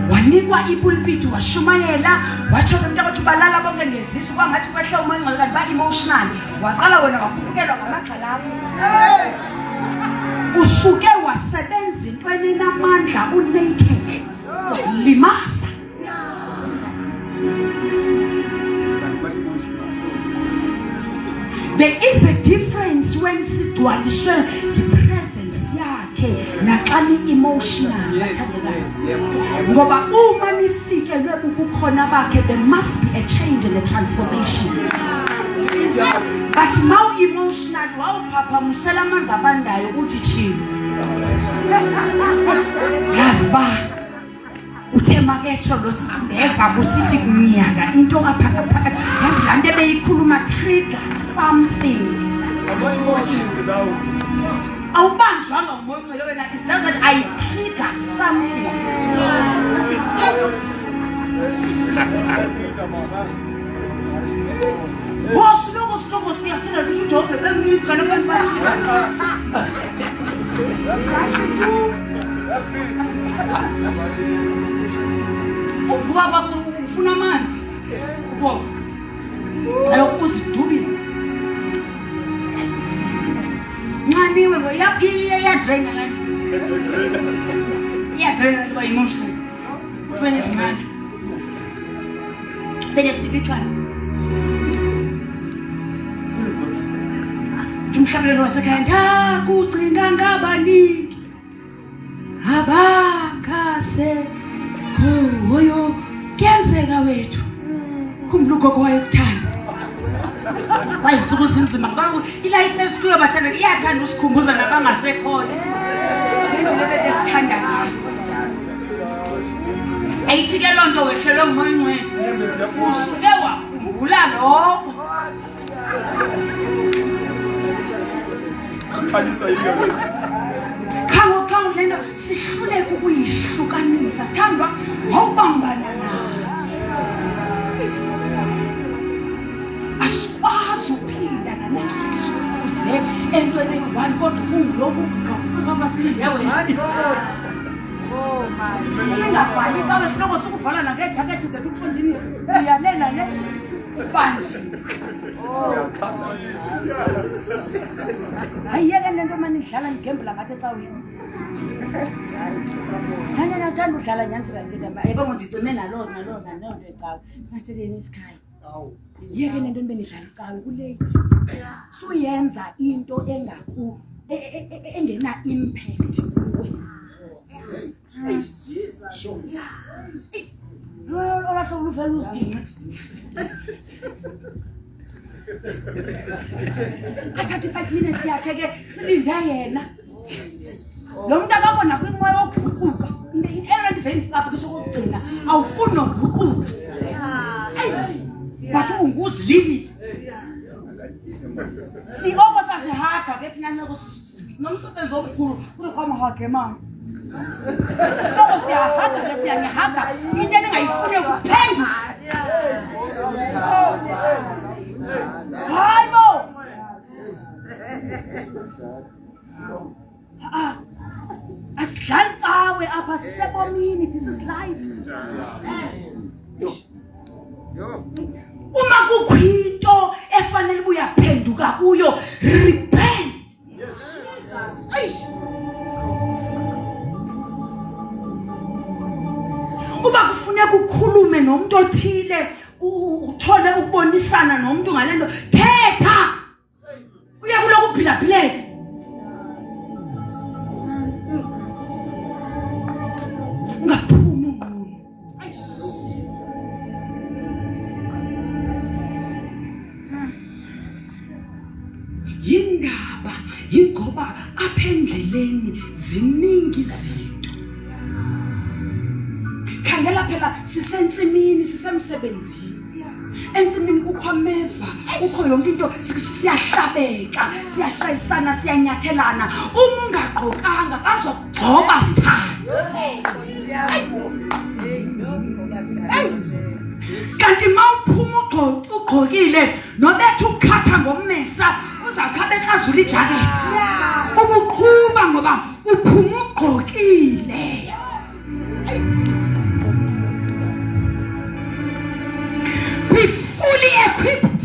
wanikwa ipulpit washumayela watsho abantu abathi balala bonke ngezisu kwangathi kwehla umanqala kanti ba emotional waqala wena waphukelwa ngamagxala akho usuke wasebenza intweni enamandla unaked so limaza there is a difference when sidwaliswe yipresence yakhe naqali emotional ngoba uma nifikelwe bubukhona bakhe there must be a change and a transformation. But now emotional wow papa musela amanzi abandayo uthi chini yazba uthema ketsho lo sisindeva kusithi kunyaka into aphakaphaka yazi lento ebeyikhuluma trigger something awubanjwanga umoya wena it's just that I triggered something. Slow siyathela sithi uJobe bemninzi kana abantu uvuka kwakho ufuna amanzi ubona ayokho uzidubile nqaniwe ngoyadraina la yadraina by emotional when is mad then is spiritual. Umhlabelelo wasekhaya kucinga ngabaningi abakase hoyo kuyenzeka wethu khumbula ugogo wayekuthanda wayitsuku sinzima ngoba ilife esikuyo bathanda iyathanda usikhumbuza nabangasekhona into besithanda ngayo ayithi ke lonto wehlelwe ngumoya usuke wakhumbula lokho Khawo lento sihluleke ukuyihlukanisa sithandwa ngokubambana nayo asikwazi uphinda na next week sokuze entweni one kodwa kungiloku ngaba sinjewe oh my singafani kabe siloko sokuvala na ngejacket zethu ukufundini uyalela le Punch. Ayiyeke lento manje idlala ngigembula ngathi ecawini. Nana nathanda udlala nyanisela sikamba. Yebo ngicime nalo nto ecawe. Ngaseleni isikhaya. Yeke lento benidlala icawe kulate. Suyenza into engaku engena impact kuwe. Sure. Ola hlobo uvela uziginqa. Athathe 5 minutes yakhe ke silinda yena. Lo muntu akabona kwimoya wokuguquka. I-errand event lapho kusokugcina awufuni nokuguquka. Bathi unguzilimi. Sibongo sasehaga ke thina nomsebenzi omkhulu kulikhoma hakhe mama. Sibongo siyahaga ke siyangihaga into engayifuni ukuphendula. Hayibo. Asidlali cawe apha sisebomini, this is life. Uma kukhwinto efanele uyaphenduka kuyo, repent. Uba kufuneka ukhulume nomuntu othile, uthole ukubonisana nomuntu ngalento, thetha. Uyakuloku uphila-phileka. Ungaphumi unqunu. Yindaba yingoba apha endleleni ziningi izinto. Khangela phela sisensimini sisemsebenzini. Ensimini kukho ameva, kukho yonke into siyahlabeka, siyashayisana, siyanyathelana. Uma ungaqokanga bazokugcoba sithando. Kanti mawuphuma ugqokile nobethu ukhatha ngommesa uzakhabe ehlazula ijacket. Ubuqhuba ngoba uphuma ugqokile. Be fully equipped.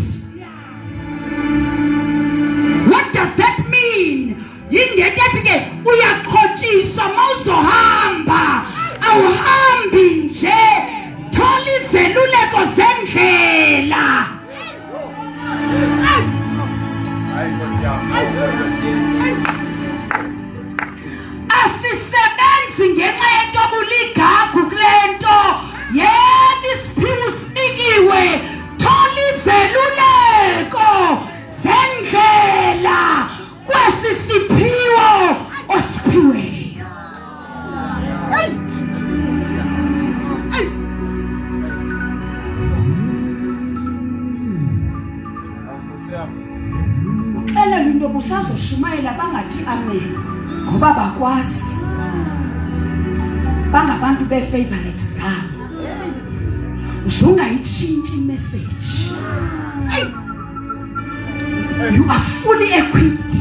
What does that mean? Yindethi ethi ke uyaqhotshiswa mawuzohamba. Awuhambi nje. Thola izeluleko zendlela. Asisebenzi ngenxa yento obuligagu kulento. Yena isiphiwo sibikiwe. Thola izeluleko zendlela kwesi siphiwo osiphiweyo. Uxelela into busazoshumayela bangathi amen ngoba bakwazi. Bangabantu be-favorites zabo. Uzongayitshintshi imessage. You are fully equipped.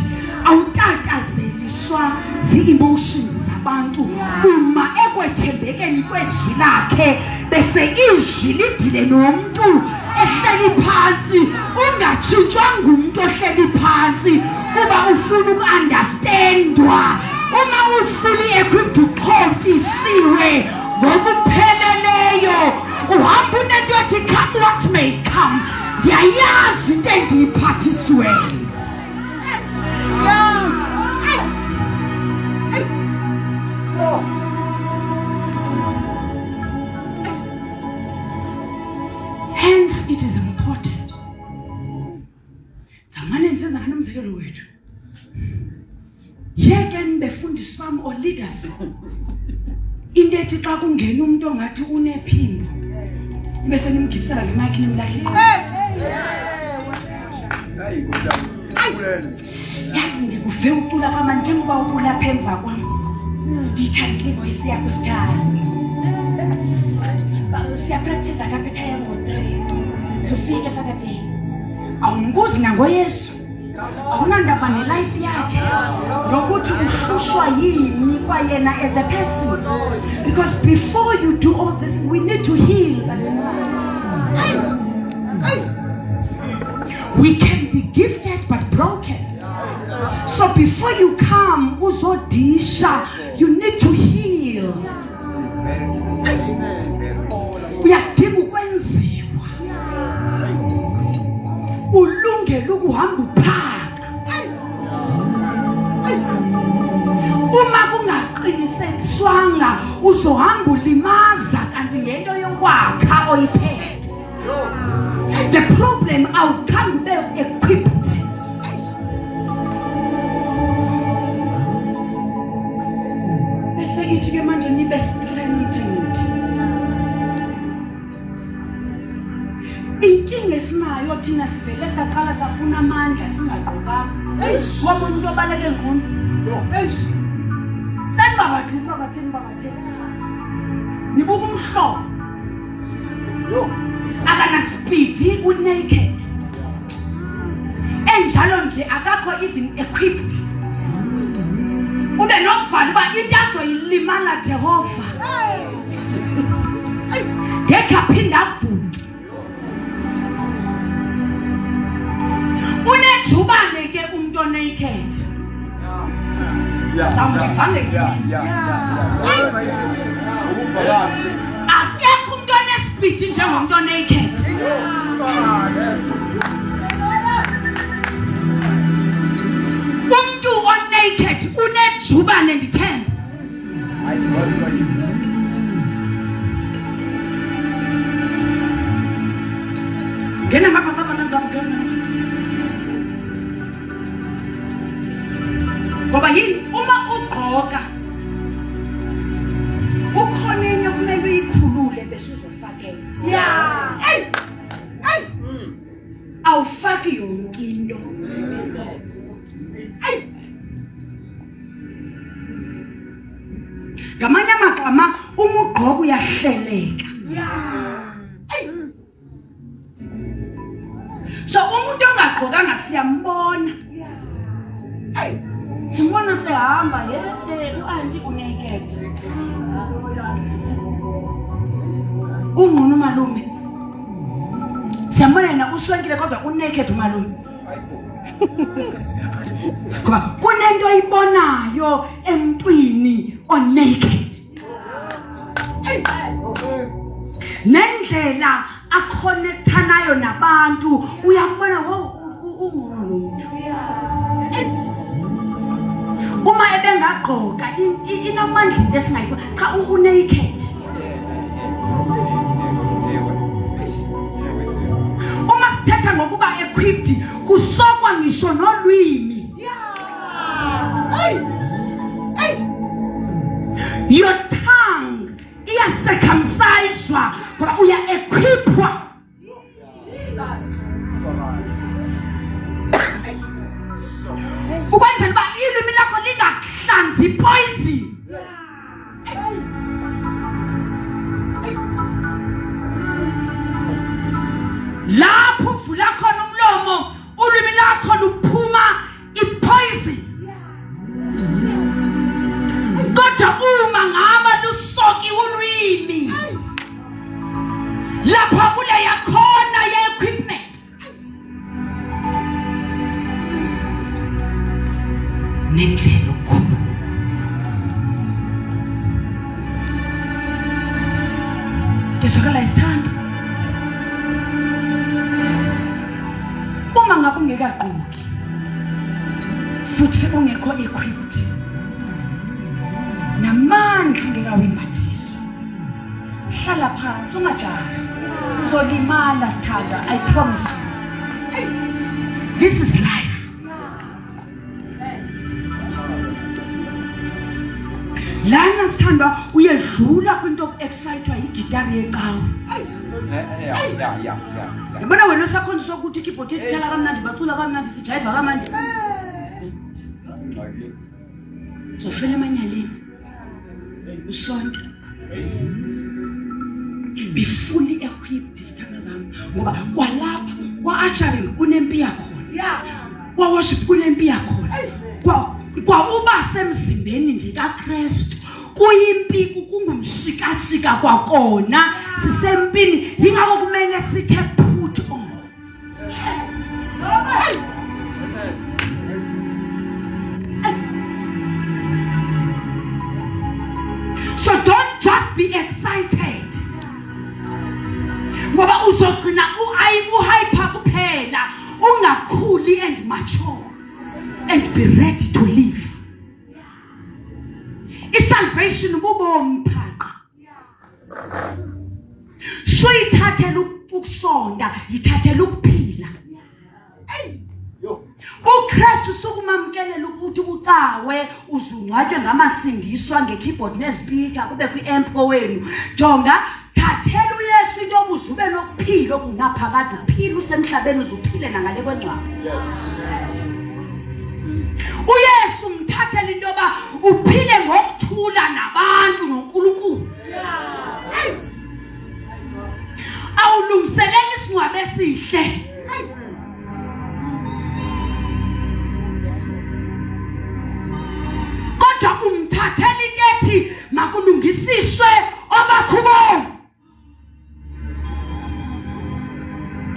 Awutatazeliswa zi-emotions zabantu uma ekwethembekeni kwezwi lakhe bese izwi lidile nomuntu ehleli phansi. Ungatshintshwa ngumuntu ohleli phansi kuba ufuna uku-understandwa. Uma ufully equipped uxhotyisiwe ngokupheleleyo uhamba unento ethi come what may come. Ndiyayazi into endiyiphathisiweyo. Hence it is important. Zamane nsenza ngani umzekelo wethu. Yeke nibefundisi bami or leaders. Into ethi xa kungena umuntu ongathi unephimbo bese nimgibisela ngemikhi nimlahle iqondo. Yazi ndikuve ucula kwama njengoba ucula pha emva kwami. Ndithandile ivoice yakho sithanda. Siyapractice kapha ekhaya ngo-3. Sofike Saturday. Awumbuzi nangoYesu. Awunandaba nelife yakhe. Nokuthi ukhushwa yini kwayena as a person. Because before you do all this, we need to heal as a man. We can be gifted but broken. So before you come uzodisha, you need to heal. Uyadinga ukwenziwa. Ulungele ukuhamba uphaka. Uma kungaqinisekiswanga uzohamba ulimaza kanti ngento yokwakha oyiphethe. The problem awukhambi ube equipped. Bese ithi ke manje nibe strengthened. Inkinga esinayo thina sivele saqala safuna amandla singaqokanga. Ngoba umuntu obaleke ngcono. Sanibakathini. Nibuka umhlobo. Akana speed naked. Enjalo nje akakho even equipped. Ube nokuvana uba into azoyilimala Jehova. Ngeke aphinde avuke. Unejubane ke umuntu naked. Akekho umuntu onespeed njengomuntu naked. Umuntu naked unejubane ndithemba. Ngena ngapha ngena. Ngoba yini uma ugqoka ukhona enye kumele uyikhulule bese uzofakela. Hey. Awufaki yonke into. Hey. Ngamanye amagama uma ugqoka uyahleleka. Hey. So umuntu ongagqokanga siyambona. Hey. Simona sehamba u-anti unaked. Ungcono malume. Siyambona yena uswenkile kodwa unaked umalume. Ngoba kunento oyibonayo emntwini onaked. Nendlela aconnecta nayo nabantu uyambona ungcono lo muntu. Uma ebengagqoka inamandla into esingayifuna cha unaked. Uma sithetha ngokuba equipped kusokwa ngisho nolwimi. Your tongue iyacircumciswa ngoba uya-equipwa. Ukwenzela uba ilwimi lakho lingahlanzi poison. Lapho uvula khona umlomo ulwimi lakho luphuma ipoison. Kodwa uma ngaba lusoki ulwimi lapho kule yakhona ye-equipment. Nendlela okukhulu. Desokala isithando. Uma ngabe ungekagqoki futhi ungekho equipped namandla ngekawimbathiswa. Hlala phansi ungajahi. Uzolimala sithanda, I promise you. This is life. Lana sithandwa uyedlula kwinto excitewa igitari yecawa. Yabona wena usakhona sokuthi ikeyboard ekhela kamnandi bacula kamnandi sijayiva kamnandi. Sofela emanyaleni. Usonto. Be fully equipped sithanda zami ngoba kwalapha kwa-ushering kunempi yakhona. Kwa-worship kunempi yakhona. Kwa uba semzimbeni nje kaKristu kuyimpi kungumshikashika kwakona sisempini yingakho kumele sithe put on. must be excited. Ngoba uzogcina uhyper kuphela, ungakhuli and mature and be ready to live. Salvation bubomi phaqa. So ithathela ukusonda, ithathela ukuphila. uKristu sokumamkelela ukuthi ucawe uzungcwatywe ngamasindiswa ngekeyboard nezpeaker kube kwiamp kowenu. Jonga, thathela uYesu into obuze ube nokuphila okunaphakade uphila usemhlabeni uzuphile nangale kwengcwaba. uYesu mthathela into yoba uphile ngokuthula nabantu noNkulunkulu. Awulungiselela isingcwabo esihle. Kodwa umthathela into ethi makulungisiswe obakhubo.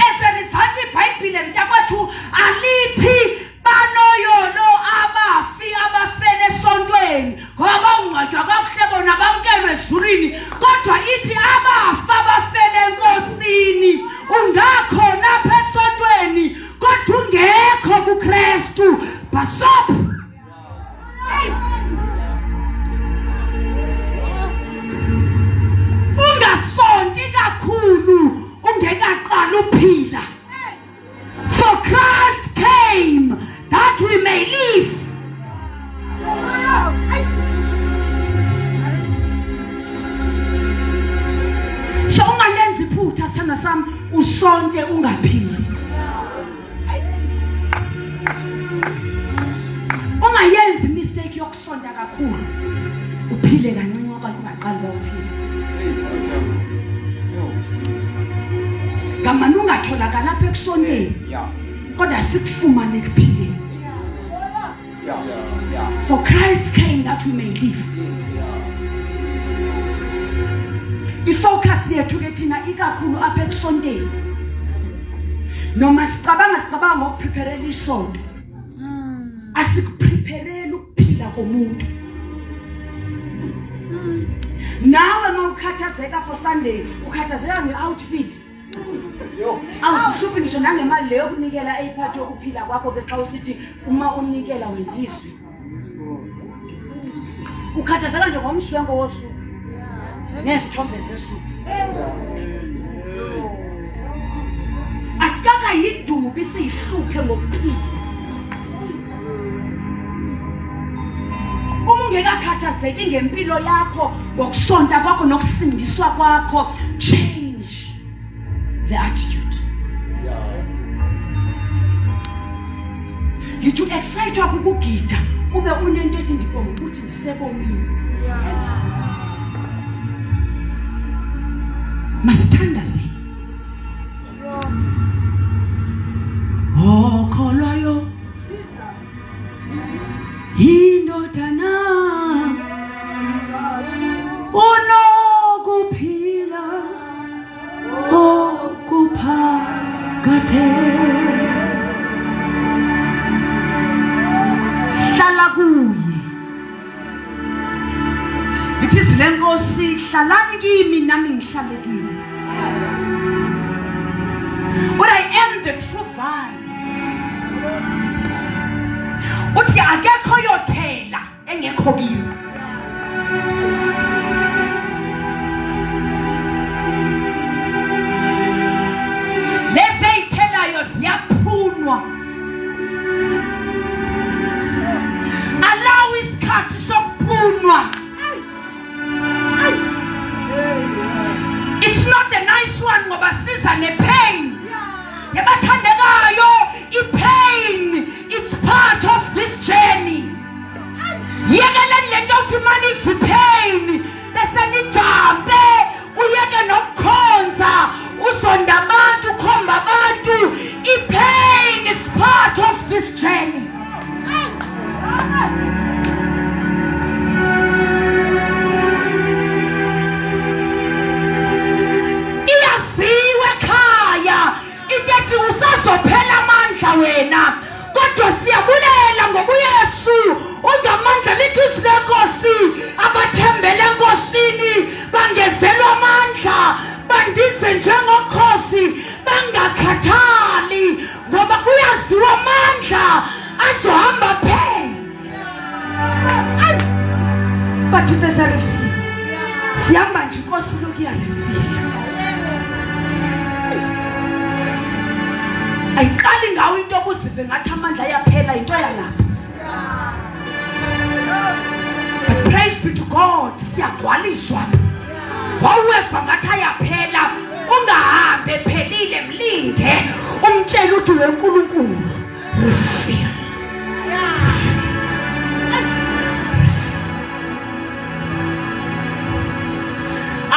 Eserizathu iBhayibhile mntakwethu alithi banoyolo abafi abafele esontweni ngoba ungcwatywa kakuhle bona bamkelwe ezulwini, kodwa ithi abafa abafele enkosini ungakhona apha esontweni kodwa ungekho kuKristu. Basop ungasonti kakhulu ungekaqala uphila. For Christ came that we may live. So unganenzi iphutha sithando sami usonte ungaphili. Ungayenzi imistake yokusonta kakhulu uphile kancinci okanye ungaqali bawuphile. Ngamani ungatholakala lapha ekusonteni kodwa sikufumane kuphile. For Christ came that we may live. Ifocus yethu ke thina ikakhulu apha ekusonteni. Noma sicabanga ngokuprepare isonto. Asikuprepare ukuphila komuntu. Nawe mawukhathazeka for Sunday, ukhathazeka ngeoutfit. Awusihluphi ngisho nangemali leyo kunikela eyiphathe ukuphila kwakho ke xa usithi uma unikela wenziswe. Ukhathazeka nje ngomswengo wosuku. Nezithombe zesuku. Asikaka yidubi siyihluphe ngokuphila. Ungekakhathazeki ngempilo yakho, ngokusonta kwakho nokusindiswa kwakho, change the attitude. Yithi excite ukugida ube unento ethi ndibonga ukuthi ndisebomini. Masithandaze. Okholwayo indodana unokuphila okuphakade. Hlala kuye. Ithi silenkosi hlalani kimi nami ngihlale kimi. But I am the true vine. Uthi akekho yothela engekho kimi. Lezithelayo ziyaphunwa. Allow isikhathi sokuphunwa. It's not the nice one ngoba siza nepain. Yabathandekayo, ipain, it's part of this journey. Yekeleni lento uthi mani ipain bese nijambe uyeke nokukhonza usonda abantu ukhomba abantu. Ipain is part of this journey. Iyaziwe khaya intethi usazophela amandla wena, kodwa siyabulela ngoba uYesu ungamandla lithi silenkosi abathembele enkosini sihamba nje inkosi lokuyarefika ayiqali ngawo into obuzive ngathi amandla ayaphela into yalapha. But praise be to God, siyagcwaliswa waweva ngathi ayaphela. Ungahambe ephelile mlinde umtshela uthi weNkulunkulu refill.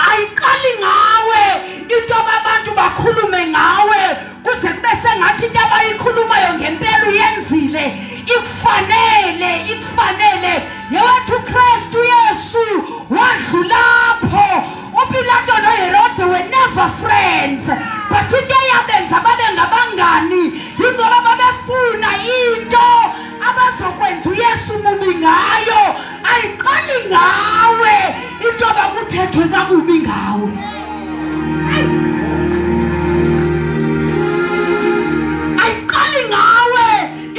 Ayiqali ngawe into abantu bakhulume ngawe kuze kube sengathi into abayikhulumayo ngempela uyenzile. Ikufanele yewethu Kristu Yesu wadlulapho. uPilato noHerode were never friends, but into eyabenza babe ngabangani yingoba babefuna into abazokwenza uYesu mubi ngayo. Ayiqali ngawe into abakuthethwe kakubi ngawe. Ayiqali ngawe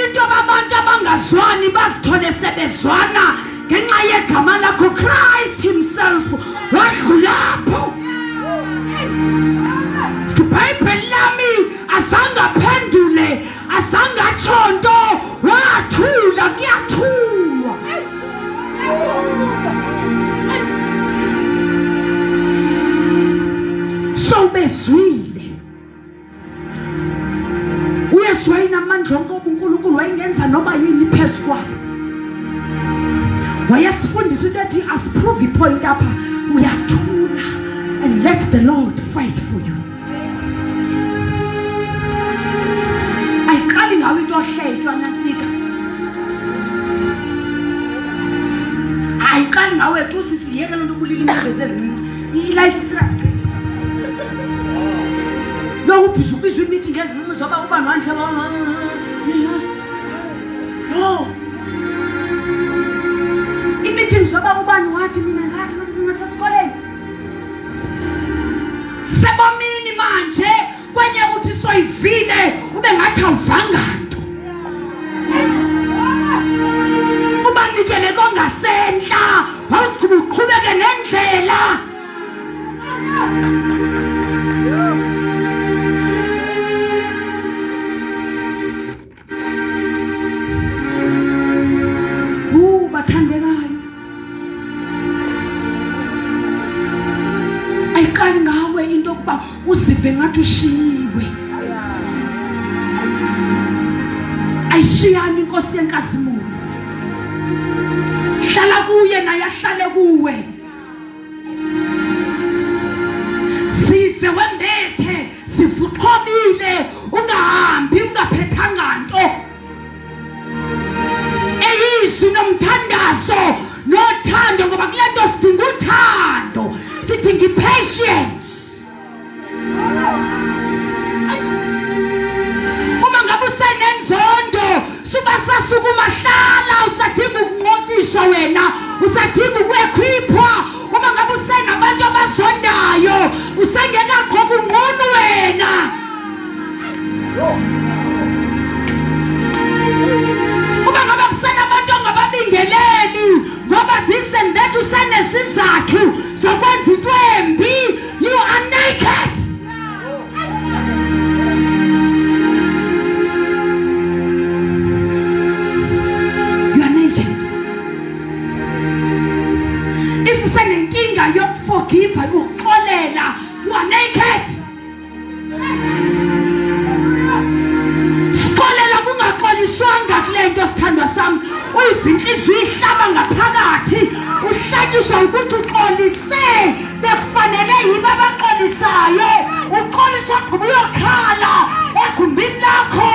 into abantu abangazwani bazithole sebezwana ngenxa yegama lakho. Christ himself wadlulapho. iBhayibheli lami azange aphendule, azange atshonto, wathula. Kuyathulwa. So bezwile uYesu wayinamandla onke uNkulunkulu wayengenza noma yini phezu kwabo. Wayesifundisa into ethi asiprove ipoint apha uyathula and let the Lord fight for you. Ayiqali ngawe into ohletywa nantsika. Ayiqali ngawe xa usisiyeke lento kulila imibhezi ezincinci. I-life is serious. Lokubhiza ubizwa imeeting ezincinci zoba uba nwanhle no. Imeeting zoba ubani wathi mina ngathi ngasesikoleni. Sebomini manje kwenye ukuthi soyivile ube ngathi awuvanga nto. Ubanikele kongasendla wawuqhubeke nendlela. Bathandekayo, ayiqali ngawe into yokuba uzive ngathi ushiyiwe. Ayishiyani inkosi yenkazimulo. Hlala kuye naye ahlale kuwe. Sive wembethe, sivuxhobile, ungahambi ungaphethanga nto. Nomthandazo nothando ngoba kulento sidinga uthando, sidinga impatience. Uma ngabe usenenzondo suba sasukuma hlala usadinga ukunqotiswa wena, usadinga ukwekhwiphwa. Uma ngabe usenabantu abazondayo usengekaqhoka unqunu wena. Uma ngabe kusenabantu ongababingeleli ngoba this and that usenesizathu zokwenza into embi, you are naked. You are naked. If usenenkinga yokuforgive ukuxolela, you are naked. Sikolela kungaxoliswanga kule nto sithandwa sami. Uyivinhliziyo ihlaba ngaphakathi, uhlatyiswa ukuthi uxolise bekufanele yibo abaxolisayo. Uxoliswa kuba uyokhala egumbini lakho,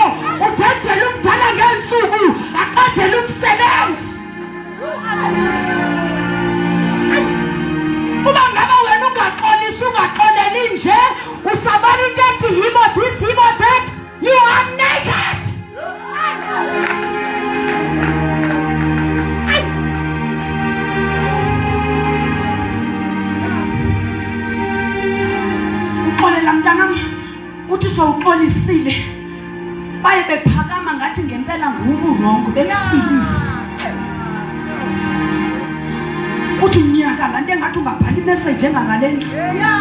udedele umdala ngensuku aqedele umsebenzi. Uba ngabe wena ungaxolisi ungaxoleli nje usabala into ethi yibo this yibo that, you are naked. Uxolela mntanami uthi sowuxolisile baye bephakama ngathi ngempela nguburongo bekufilisa. Kuthi unyaka la nto engathi ungabhali message engangale ndlela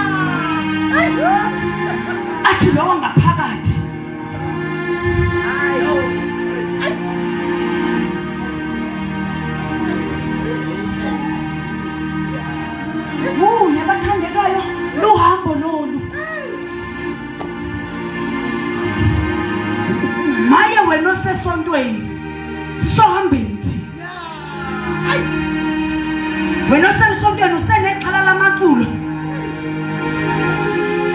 athi lo wangaphakathi yabathandekayo luhambo lolu maye wena osesontweni sisohambeni wena osesontweni usenexhala lamaculo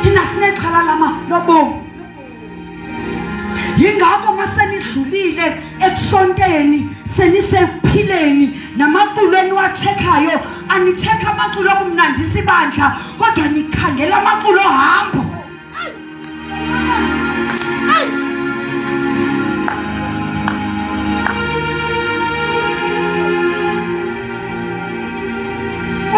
thina sinexhala lobomi yingakho masenidlulile ekusonteni senisephileni namaculo eniwachekhayo anichekha amaculo okumnandisa ibandla kodwa nikhangela amaculo hambo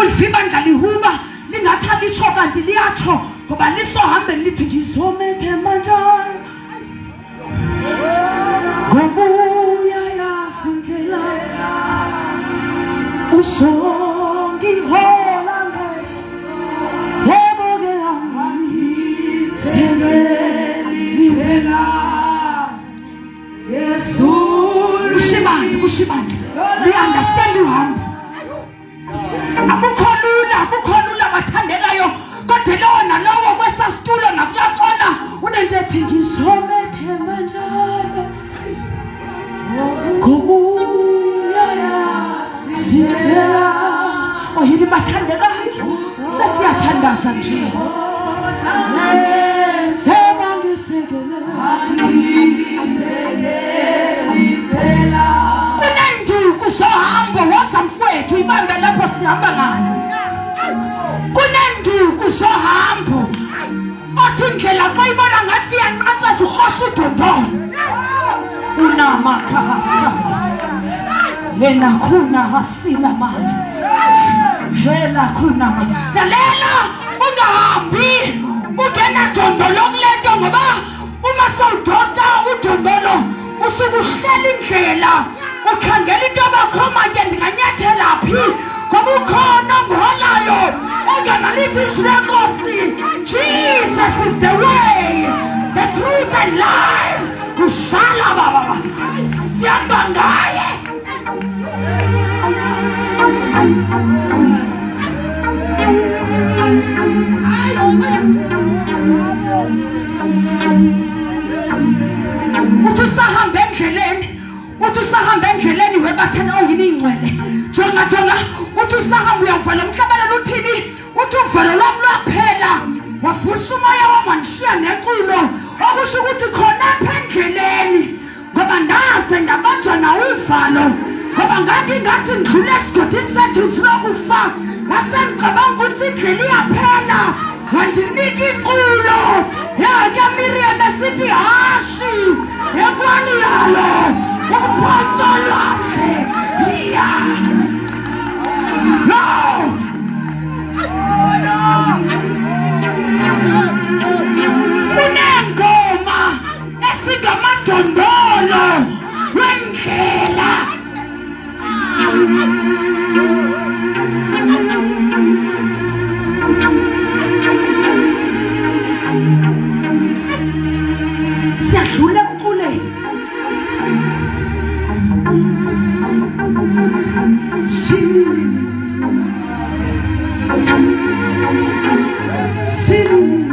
ulifibandla lihuba lingathi lisho kanti liyatsho ngoba lisohambeni lithi ngizomethemba njalo ngobuya yasindlela usongihola ngeso yebo-ke angisenelibela yesu kushibandla li-understand uhambo akukho lula bathandekayo kodwa lowo nalowo kwesasitulo nakuyakona unento ethi ngizomethemba njalo ngobuya yasindlela yini bathandekayo sesiyathandaza nje kunenduku zohambo woza mfowethu ibambe lapho sihamba ngayo kunenduku zohambo othi indlela bayibona ngathi yanqatsa zihosha udondolo unamakahasa yena khuna hasila mali yena khuna mali lalela ungahambi ungena dondolo kulento ngoba uma sewudonda udondolo usuke uhlela indlela ukhangela into abakhoma nje ndinganyathela phi ngoba ukhona ngiholayo onganalithi isilenkosi Jesus is the way the truth and life ushala baba siyamba ngaye uthi usahamba endleleni webathana oyini ingcwele jonga uthi usahamba uyavala umhlabelelo uthini uthi uvalo lwami lwaphela wavusa umoya wamangishiya neculo okusho ukuthi khona apha endleleni ngoba ndaze ndabanjwa na uvalo ngoba ngathi ngidlule esigodini sethu lokufa ngasengicabanga ukuthi indlela iyaphela wandinika iculo Miriam esithi hashi ekwali yalo uphonso lwakhe no kunengoma esingamadondolo wendlela siyadlula emculeni sini